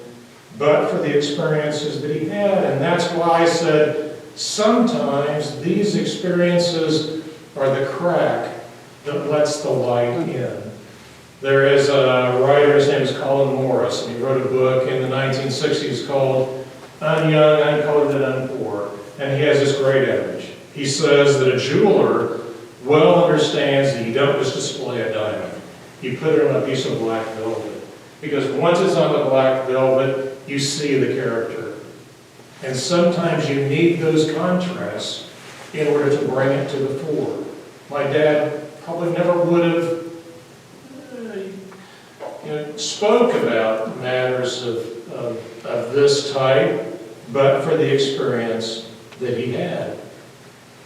but for the experiences that he had. And that's why I said sometimes these experiences are the crack that lets the light in. There is a writer, his name is Colin Morris, and he wrote a book in the 1960s called Unyoung, Uncolored, and Unpoor. And he has this great image. He says that a jeweler well understands that you don't just display a diamond. You put it on a piece of black velvet. Because once it's on the black velvet, you see the character. And sometimes you need those contrasts in order to bring it to the fore. My dad probably never would have spoke about matters of this type, but for the experience that he had.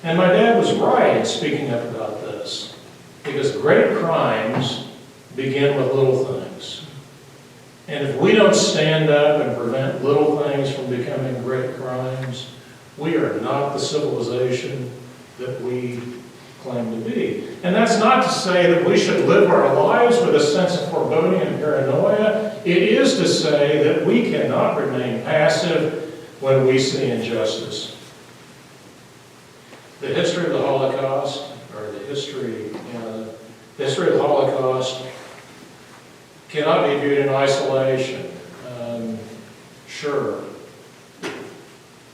And my dad was right in speaking up about this, because great crimes begin with little things. And if we don't stand up and prevent little things from becoming great crimes, we are not the civilization that we claim to be. And that's not to say that we should live our lives with a sense of foreboding and paranoia. It is to say that we cannot remain passive when we see injustice. The history of the Holocaust, or the history of the Holocaust, cannot be viewed in isolation. Sure,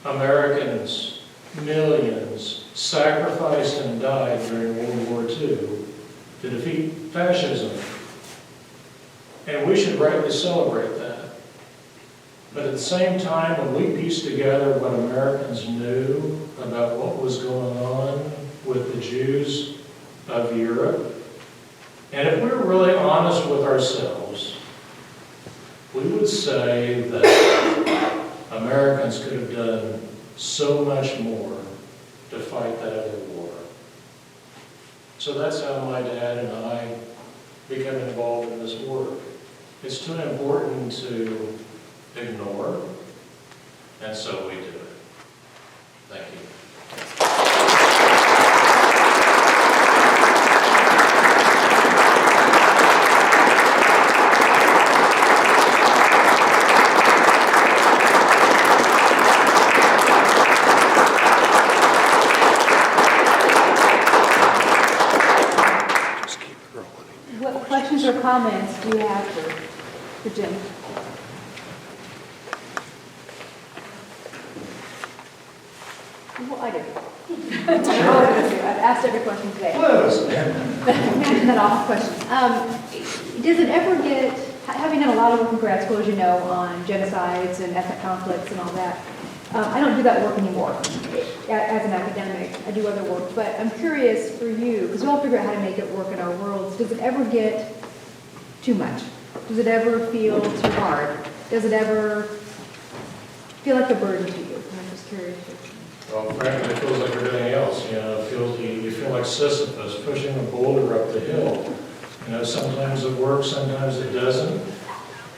Americans, millions, sacrificed and died during World War II to defeat fascism. And we should rightly celebrate that. But at the same time, when we piece together what Americans knew about what was going on with the Jews of Europe, and if we're really honest with ourselves, we would say that Americans could have done so much more to fight that other war. So that's how my dad and I became involved in this work. It's too important to ignore, and so we do it. Thank you. What questions or comments do you have for Jim? Well, I do. I've asked every question today. Not all questions. Does it ever get, having done a lot of work in grad school, as you know, on genocides and ethnic conflicts and all that, I don't do that work anymore as an academic. I do other work. But I'm curious for you, because we all figure out how to make it work in our worlds. Does it ever get too much? Does it ever feel too hard? Does it ever feel like a burden to you? I'm just curious. Well, frankly, it feels like everything else. You feel like Sisyphus pushing a boulder up the hill. Sometimes it works, sometimes it doesn't.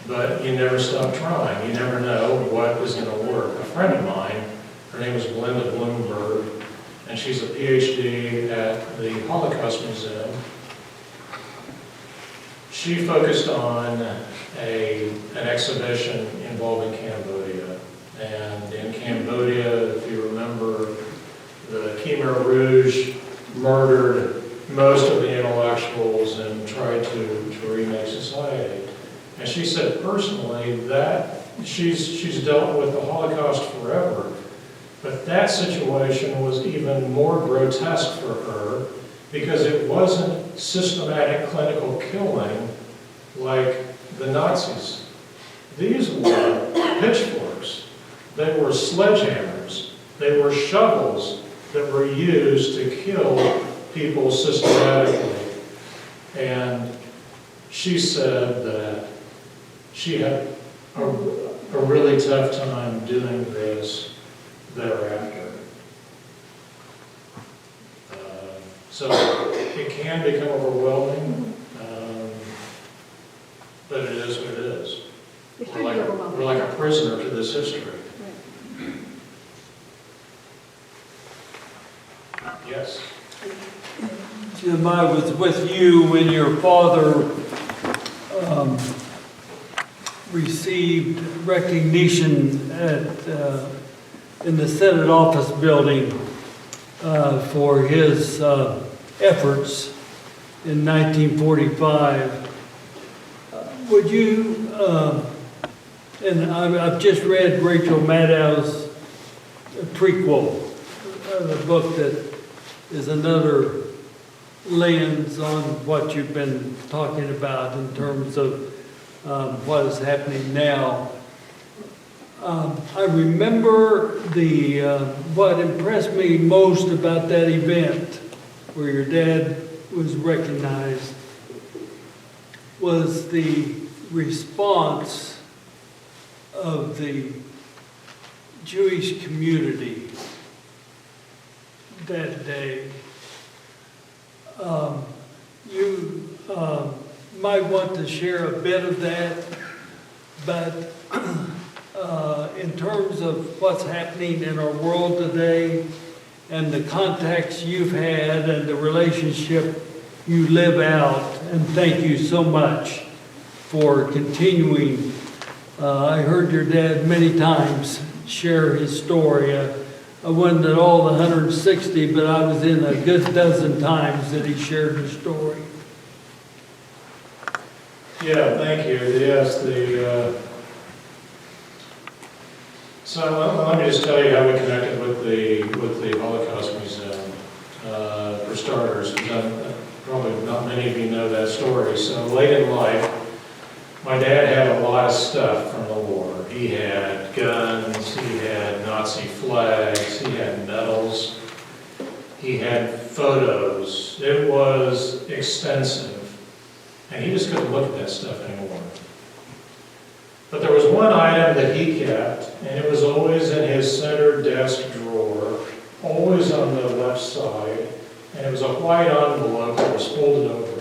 But you never stop trying. You never know what is going to work. A friend of mine, her name is Belinda Bloomberg, and she's a PhD at the Holocaust Museum. She focused on an exhibition involving Cambodia. And in Cambodia, if you remember, the Khmer Rouge murdered most of the intellectuals and tried to remake society. And she said personally that she's dealt with the Holocaust forever, But that situation was even more grotesque for her because it wasn't systematic clinical killing like the Nazis. These were pitchforks, they were sledgehammers, they were shovels that were used to kill people systematically. And she said that she had a really tough time doing this thereafter. So it can become overwhelming, but it is what it is. It's We're pretty overwhelming. we're like a prisoner to this history. Yes. Jim, I was with you when your father received recognition in the Senate office building for his efforts in 1945. Would you, and I've just read Rachel Maddow's prequel, the book that is another lens on what you've been talking about in terms of what is happening now. I remember what impressed me most about that event where your dad was recognized was the response of the Jewish community that day. You might want to share a bit of that, but in terms of what's happening in our world today and the contacts you've had and the relationship you live out, and thank you so much for continuing. I heard your dad many times share his story. I wasn't at all the 160, but I was in a good dozen times that he shared his story. Yeah, thank you. Yes, so let me just tell you how we connected with the Holocaust Museum. For starters, probably not many of you know that story. So late in life, my dad had a lot of stuff from the war. He had guns, he had Nazi flags, he had medals, he had photos. It was extensive. And he just couldn't look at that stuff anymore. But there was one item that he kept, and it was always in his center desk drawer, always on the left side, and it was a white envelope that was folded over.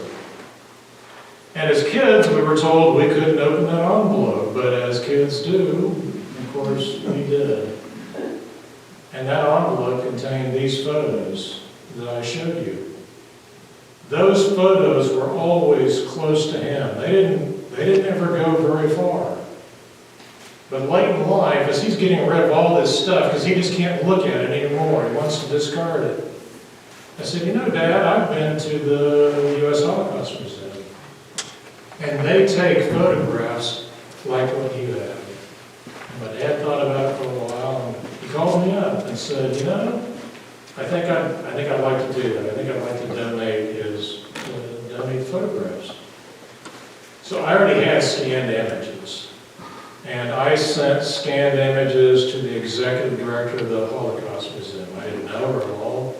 And as kids, we were told we couldn't open that envelope, but as kids do, of course, we did. And that envelope contained these photos that I showed you. Those photos were always close to him. They didn't ever go very far. But late in life, as he's getting rid of all this stuff, because he just can't look at it anymore, he wants to discard it. I said, you know, Dad, I've been to the U.S. Holocaust Museum. And they take photographs like what you have. And my dad thought about it for a while, and he called me up and said, you know, I think I'd like to do that. I think I'd like to donate photographs. So I already had scanned images, and I sent scanned images to the executive director of the Holocaust Museum. I didn't know her at all.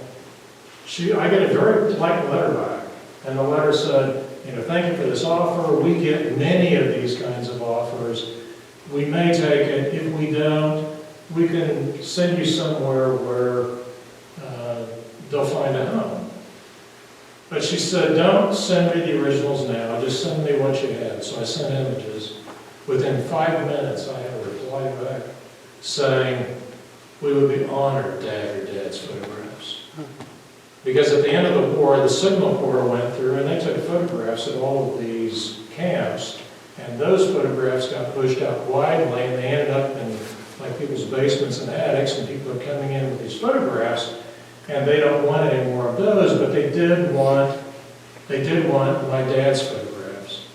I got a very polite letter back, and the letter said, you know, thank you for this offer. We get many of these kinds of offers. We may take it. If we don't, we can send you somewhere where they'll find a home. But she said, don't send me the originals now, just send me what you have. So I sent images. Within 5 minutes, I had a reply back saying, we would be honored to have your dad's photographs. Because at the end of the war, the Signal Corps went through and they took photographs of all of these camps, and those photographs got pushed out widely, and they ended up in like people's basements and attics, and people are coming in with these photographs, and they don't want any more of those, but they did want my dad's photographs.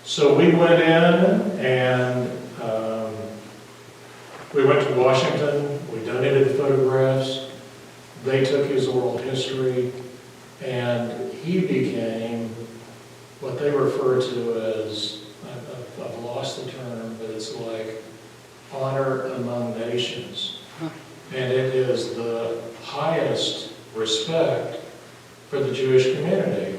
So we went in and we went to Washington. We donated the photographs, they took his oral history, and he became what they refer to as, I've lost the term, but it's like honor among nations. And it is the highest respect for the Jewish community.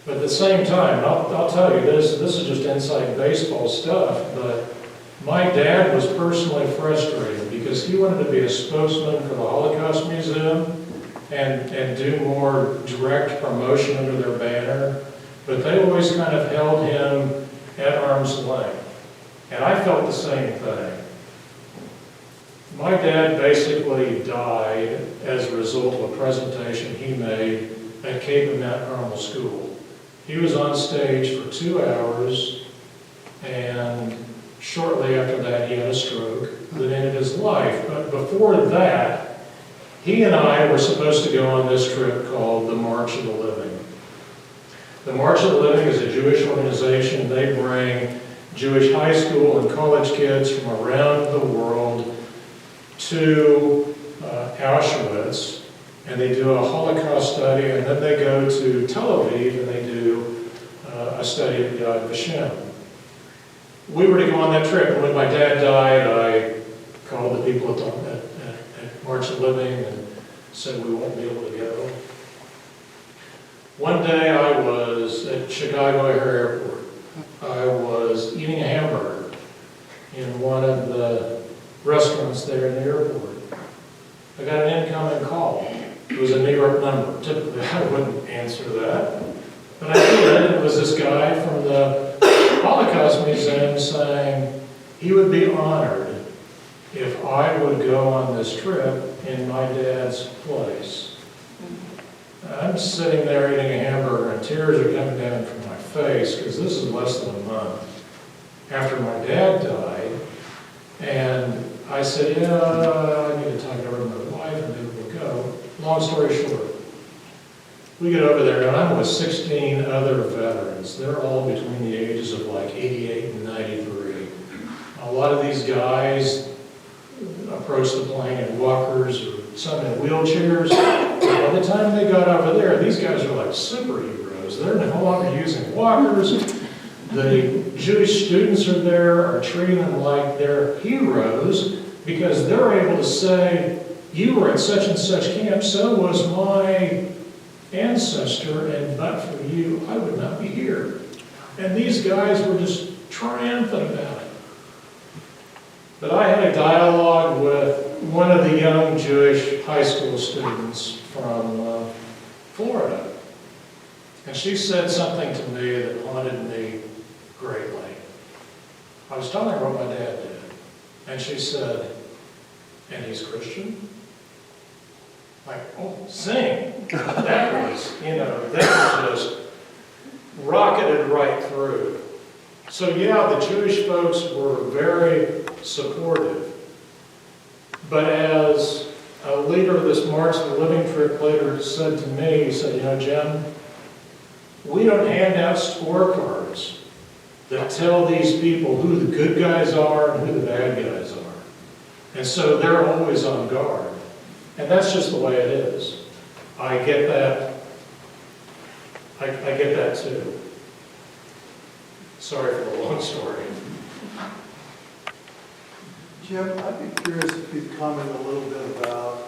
But at the same time, I'll tell you, this is just inside baseball stuff, but my dad was personally frustrated because he wanted to be a spokesman for the Holocaust Museum and do more direct promotion under their banner, but they always kind of held him at arm's length. And I felt the same thing. My dad basically died as a result of a presentation he made at Cape and Mount Carmel School. He was on stage for 2 hours, and shortly after that he had a stroke that ended his life. But before that, he and I were supposed to go on this trip called the March of the Living. The March of the Living is a Jewish organization. They bring Jewish high school and college kids from around the world to Auschwitz, and they do a Holocaust study, and then they go to Tel Aviv and they do a study of Yad Vashem. We were to go on that trip, and when my dad died, I called the people at March of the Living and said we won't be able to go. One day I was at Chicago O'Hare Airport. I was eating a hamburger in one of the restaurants there in the airport. I got an incoming call. It was a New York number. Typically I wouldn't answer that. But I did. It was this guy from the Holocaust Museum saying he would be honored if I would go on this trip in my dad's place. I'm sitting there eating a hamburger and tears are coming down from my face because this is less than a month after my dad died. And I said, yeah, I need to talk it over to my wife and maybe we'll go. Long story short, we get over there and I'm with 16 other veterans. They're all between the ages of like 88 and 93. A lot of these guys approached the plane in walkers or some in wheelchairs. By the time they got over there, these guys are like superheroes. They're no longer using walkers. The Jewish students are there, are treating them like they're heroes because they're able to say, you were at such and such camp, so was my ancestor, and but for you, I would not be here. And these guys were just triumphant about it. But I had a dialogue with one of the young Jewish high school students from Florida. And she said something to me that haunted me greatly. I was telling her what my dad did. And she said, and he's Christian? Like, oh, sing. That was, that was just rocketed right through. So yeah, the Jewish folks were very supportive. But as a leader of this March of the Living trip later said to me, he said, Jim, we don't hand out scorecards that tell these people who the good guys are and who the bad guys are. And so they're always on guard. And that's just the way it is. I get that. I get that too. Sorry for the long story. Jim, I'd be curious if you'd comment a little bit about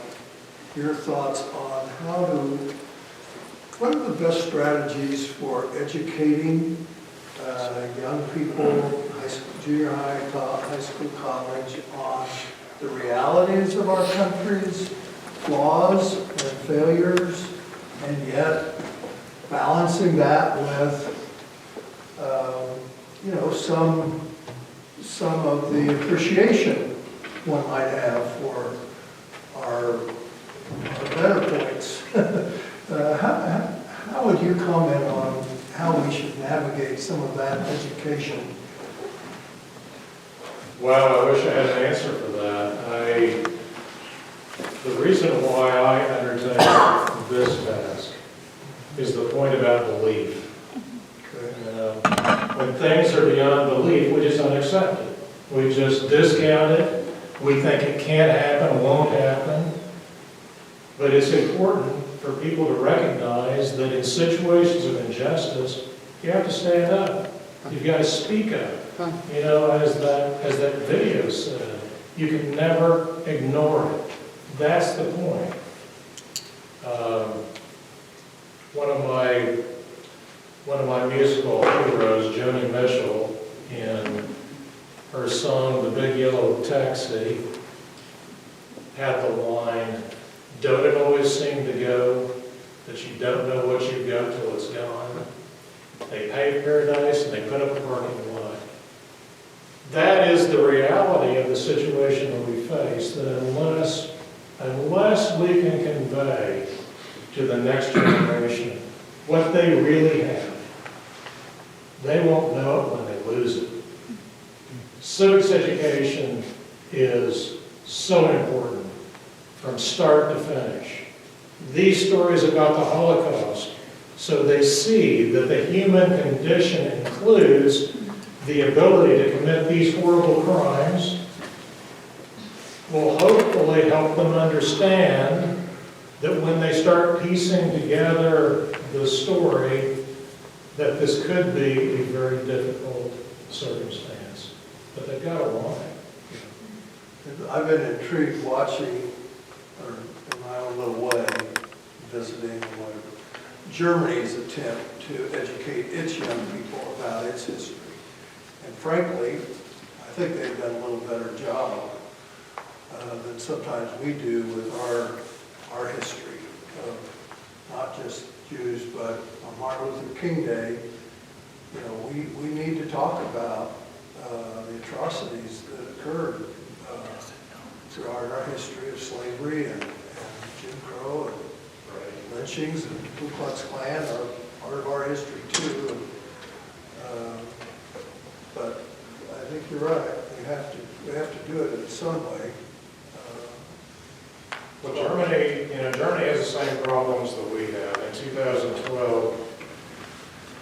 your thoughts on what are the best strategies for educating young people, junior high, high school, college, on the realities of our country's flaws and failures, and yet balancing that with, some of the appreciation one might have for our better points. How would you comment on how we should navigate some of that education? Well, I wish I had an answer for that. The reason why I undertake this task is the point about belief. When things are beyond belief, we just don't accept it. We just discount it. We think it can't happen, won't happen. But it's important for people to recognize that in situations of injustice, you have to stand up. You've got to speak up. You know, as that video said, you can never ignore it. That's the point. One of my musical heroes, Joni Mitchell, in her song, The Big Yellow Taxi, had the line, "Don't it always seem to go that you don't know what you've got till it's gone? They pave paradise and they put up a parking lot." That is the reality of the situation that we face, that unless we can convey to the next generation what they really have, they won't know it when they lose it. Civics education is so important from start to finish. These stories about the Holocaust, so they see that the human condition includes the ability to commit these horrible crimes, will hopefully help them understand that when they start piecing together the story, that this could be a very difficult circumstance. But they've got to want it. I've been intrigued watching, or in my own little way, visiting and whatever, Germany's attempt to educate its young people about its history. And frankly, I think they've done a little better job than sometimes we do with our history of not just Jews, but on Martin Luther King Day, you know, we need to talk about the atrocities that occurred throughout our history of slavery and Jim Crow and lynchings and Ku Klux Klan are part of our history too. But I think you're right. We have to do it in some way. Well, Germany has the same problems that we have. In 2012,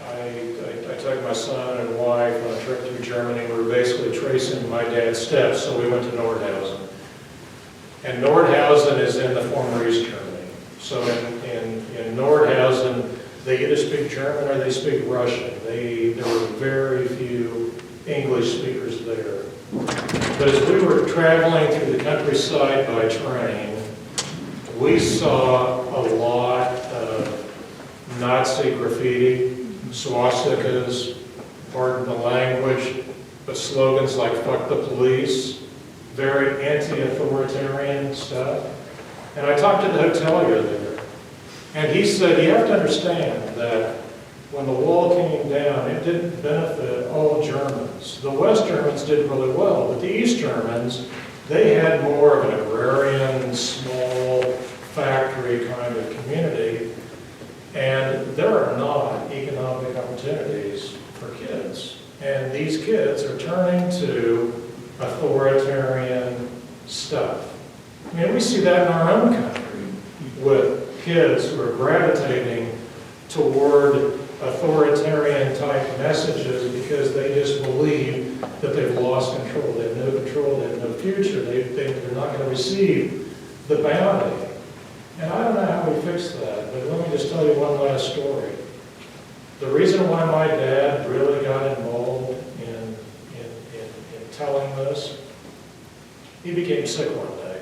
I took my son and wife on a trip through Germany. We were basically tracing my dad's steps, so we went to Nordhausen. And Nordhausen is in the former East Germany. So in Nordhausen, they either speak German or they speak Russian. There were very few English speakers there. But as we were traveling through the countryside by train, we saw a lot of Nazi graffiti, swastikas, pardon the language, but slogans like "fuck the police," very anti-authoritarian stuff. And I talked to the hotelier there, and he said, you have to understand that when the wall came down, it didn't benefit all Germans. The West Germans did really well, but the East Germans, they had more of an agrarian, small, factory kind of community, and there are not economic opportunities for kids. And these kids are turning to authoritarian stuff. I mean, we see that in our own country with kids who are gravitating toward authoritarian type messages because they just believe that they've lost control. They have no control, they have no future, they're not going to receive the bounty. And I don't know how we fix that, but let me just tell you one last story. The reason why my dad really got involved in telling this, he became sick one day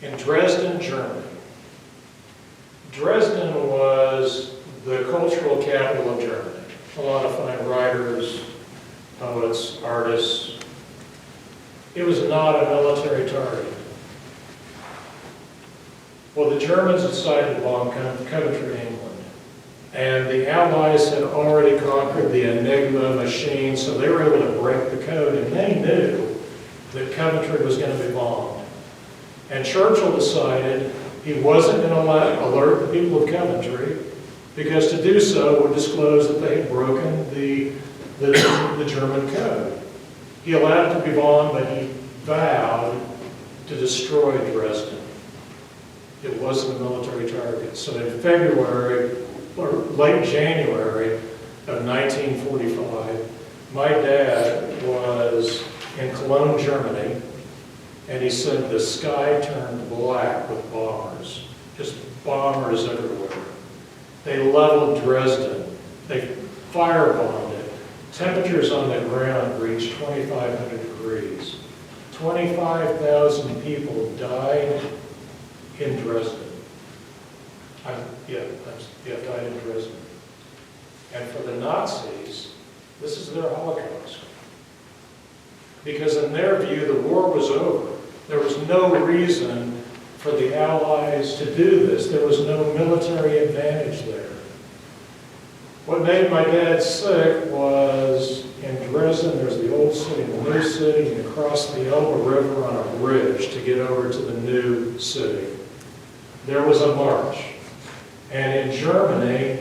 in Dresden, Germany. Dresden was the cultural capital of Germany. A lot of fine writers, poets, artists. It was not a military target. Well, the Germans decided to bomb Coventry, England. And the Allies had already conquered the Enigma machine, so they were able to break the code, and they knew that Coventry was going to be bombed. And Churchill decided he wasn't going to alert the people of Coventry, because to do so would disclose that they had broken the German code. He allowed it to be bombed, but he vowed to destroy Dresden. It wasn't a military target. So in February, or late January of 1945, my dad was in Cologne, Germany, and he said the sky turned black with bombers, just bombers everywhere. They leveled Dresden. They firebombed it. Temperatures on the ground reached 2,500 degrees. 25,000 people died in Dresden. Died in Dresden. And for the Nazis, this is their Holocaust. Because in their view, the war was over. There was no reason for the Allies to do this. There was no military advantage there. What made my dad sick was in Dresden, there's the old city, the new city, and you cross the Elbe River on a bridge to get over to the new city. There was a march. And in Germany,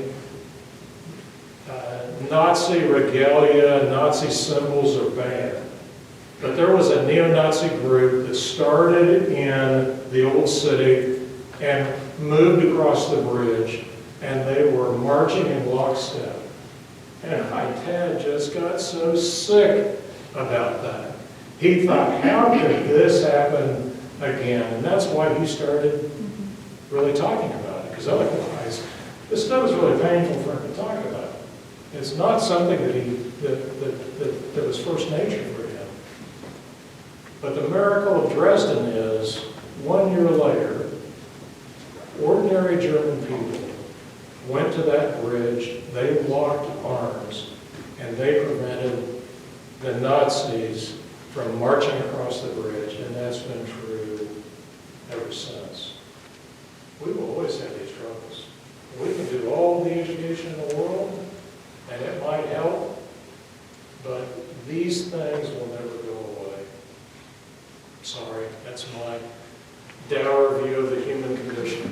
Nazi regalia, Nazi symbols are banned. But there was a neo-Nazi group that started in the old city and moved across the bridge, and they were marching in lockstep. And my dad just got so sick about that. He thought, how could this happen again? And that's why he started really talking about it, because otherwise, this stuff was really painful for him to talk about. It's not something that was first nature for him. But the miracle of Dresden is, 1 year later, ordinary German people went to that bridge, they locked arms, and they prevented the Nazis from marching across the bridge, and that's been true ever since. We will always have these troubles. We can do all the education in the world, and it might help, but these things will never go away. Sorry, that's my dour view of the human condition.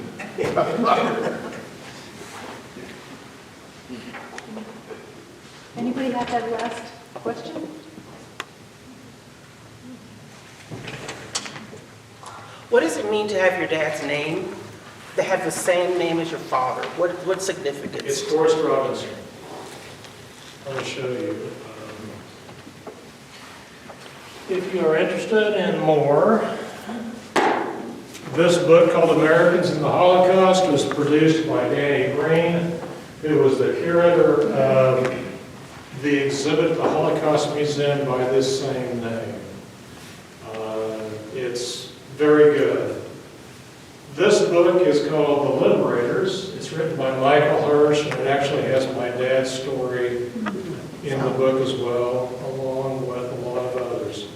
Anybody have that last question? What does it mean to have your dad's name, to have the same name as your father? What significance? It's Forrest Robinson. Let me show you. If you are interested in more, this book called Americans in the Holocaust was produced by Danny Green, who was the curator of the exhibit at the Holocaust Museum by this same name. It's very good. This book is called The Liberators. It's written by Michael Hirsch, and it actually has my dad's story in the book as well, along with a lot of others.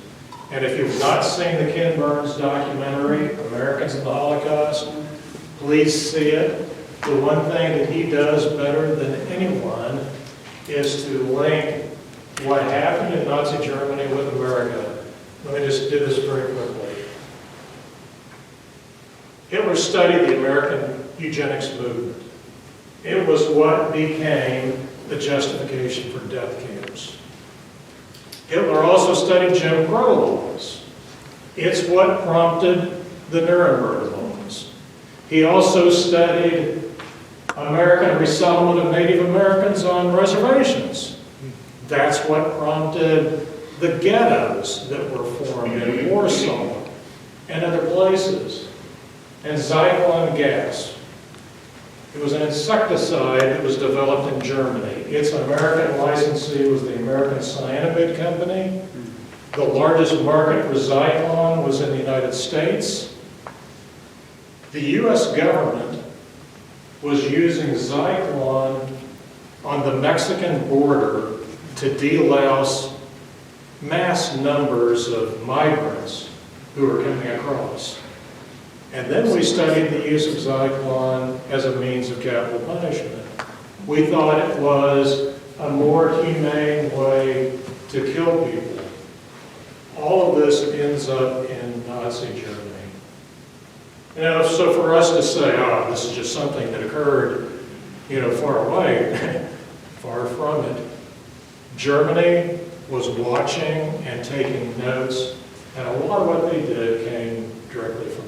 And if you've not seen the Ken Burns documentary, Americans in the Holocaust, please see it. The one thing that he does better than anyone is to link what happened in Nazi Germany with America. Let me just do this very quickly. Hitler studied the American eugenics movement. It was what became the justification for death camps. Hitler also studied Jim Crow laws. It's what prompted the Nuremberg laws. He also studied American resettlement of Native Americans on reservations. That's what prompted the ghettos that were formed in Warsaw and other places. And Zyklon gas. It was an insecticide that was developed in Germany. Its American licensee was the American Cyanamid Company. The largest market for Zyklon was in the United States. The U.S. government was using Zyklon on the Mexican border to delouse mass numbers of migrants who were coming across. And then we studied the use of Zyklon as a means of capital punishment. We thought it was a more humane way to kill people. All of this ends up in Nazi Germany. You know, so for us to say, oh, this is just something that occurred, far away, far from it. Germany was watching and taking notes, and a lot of what they did came directly from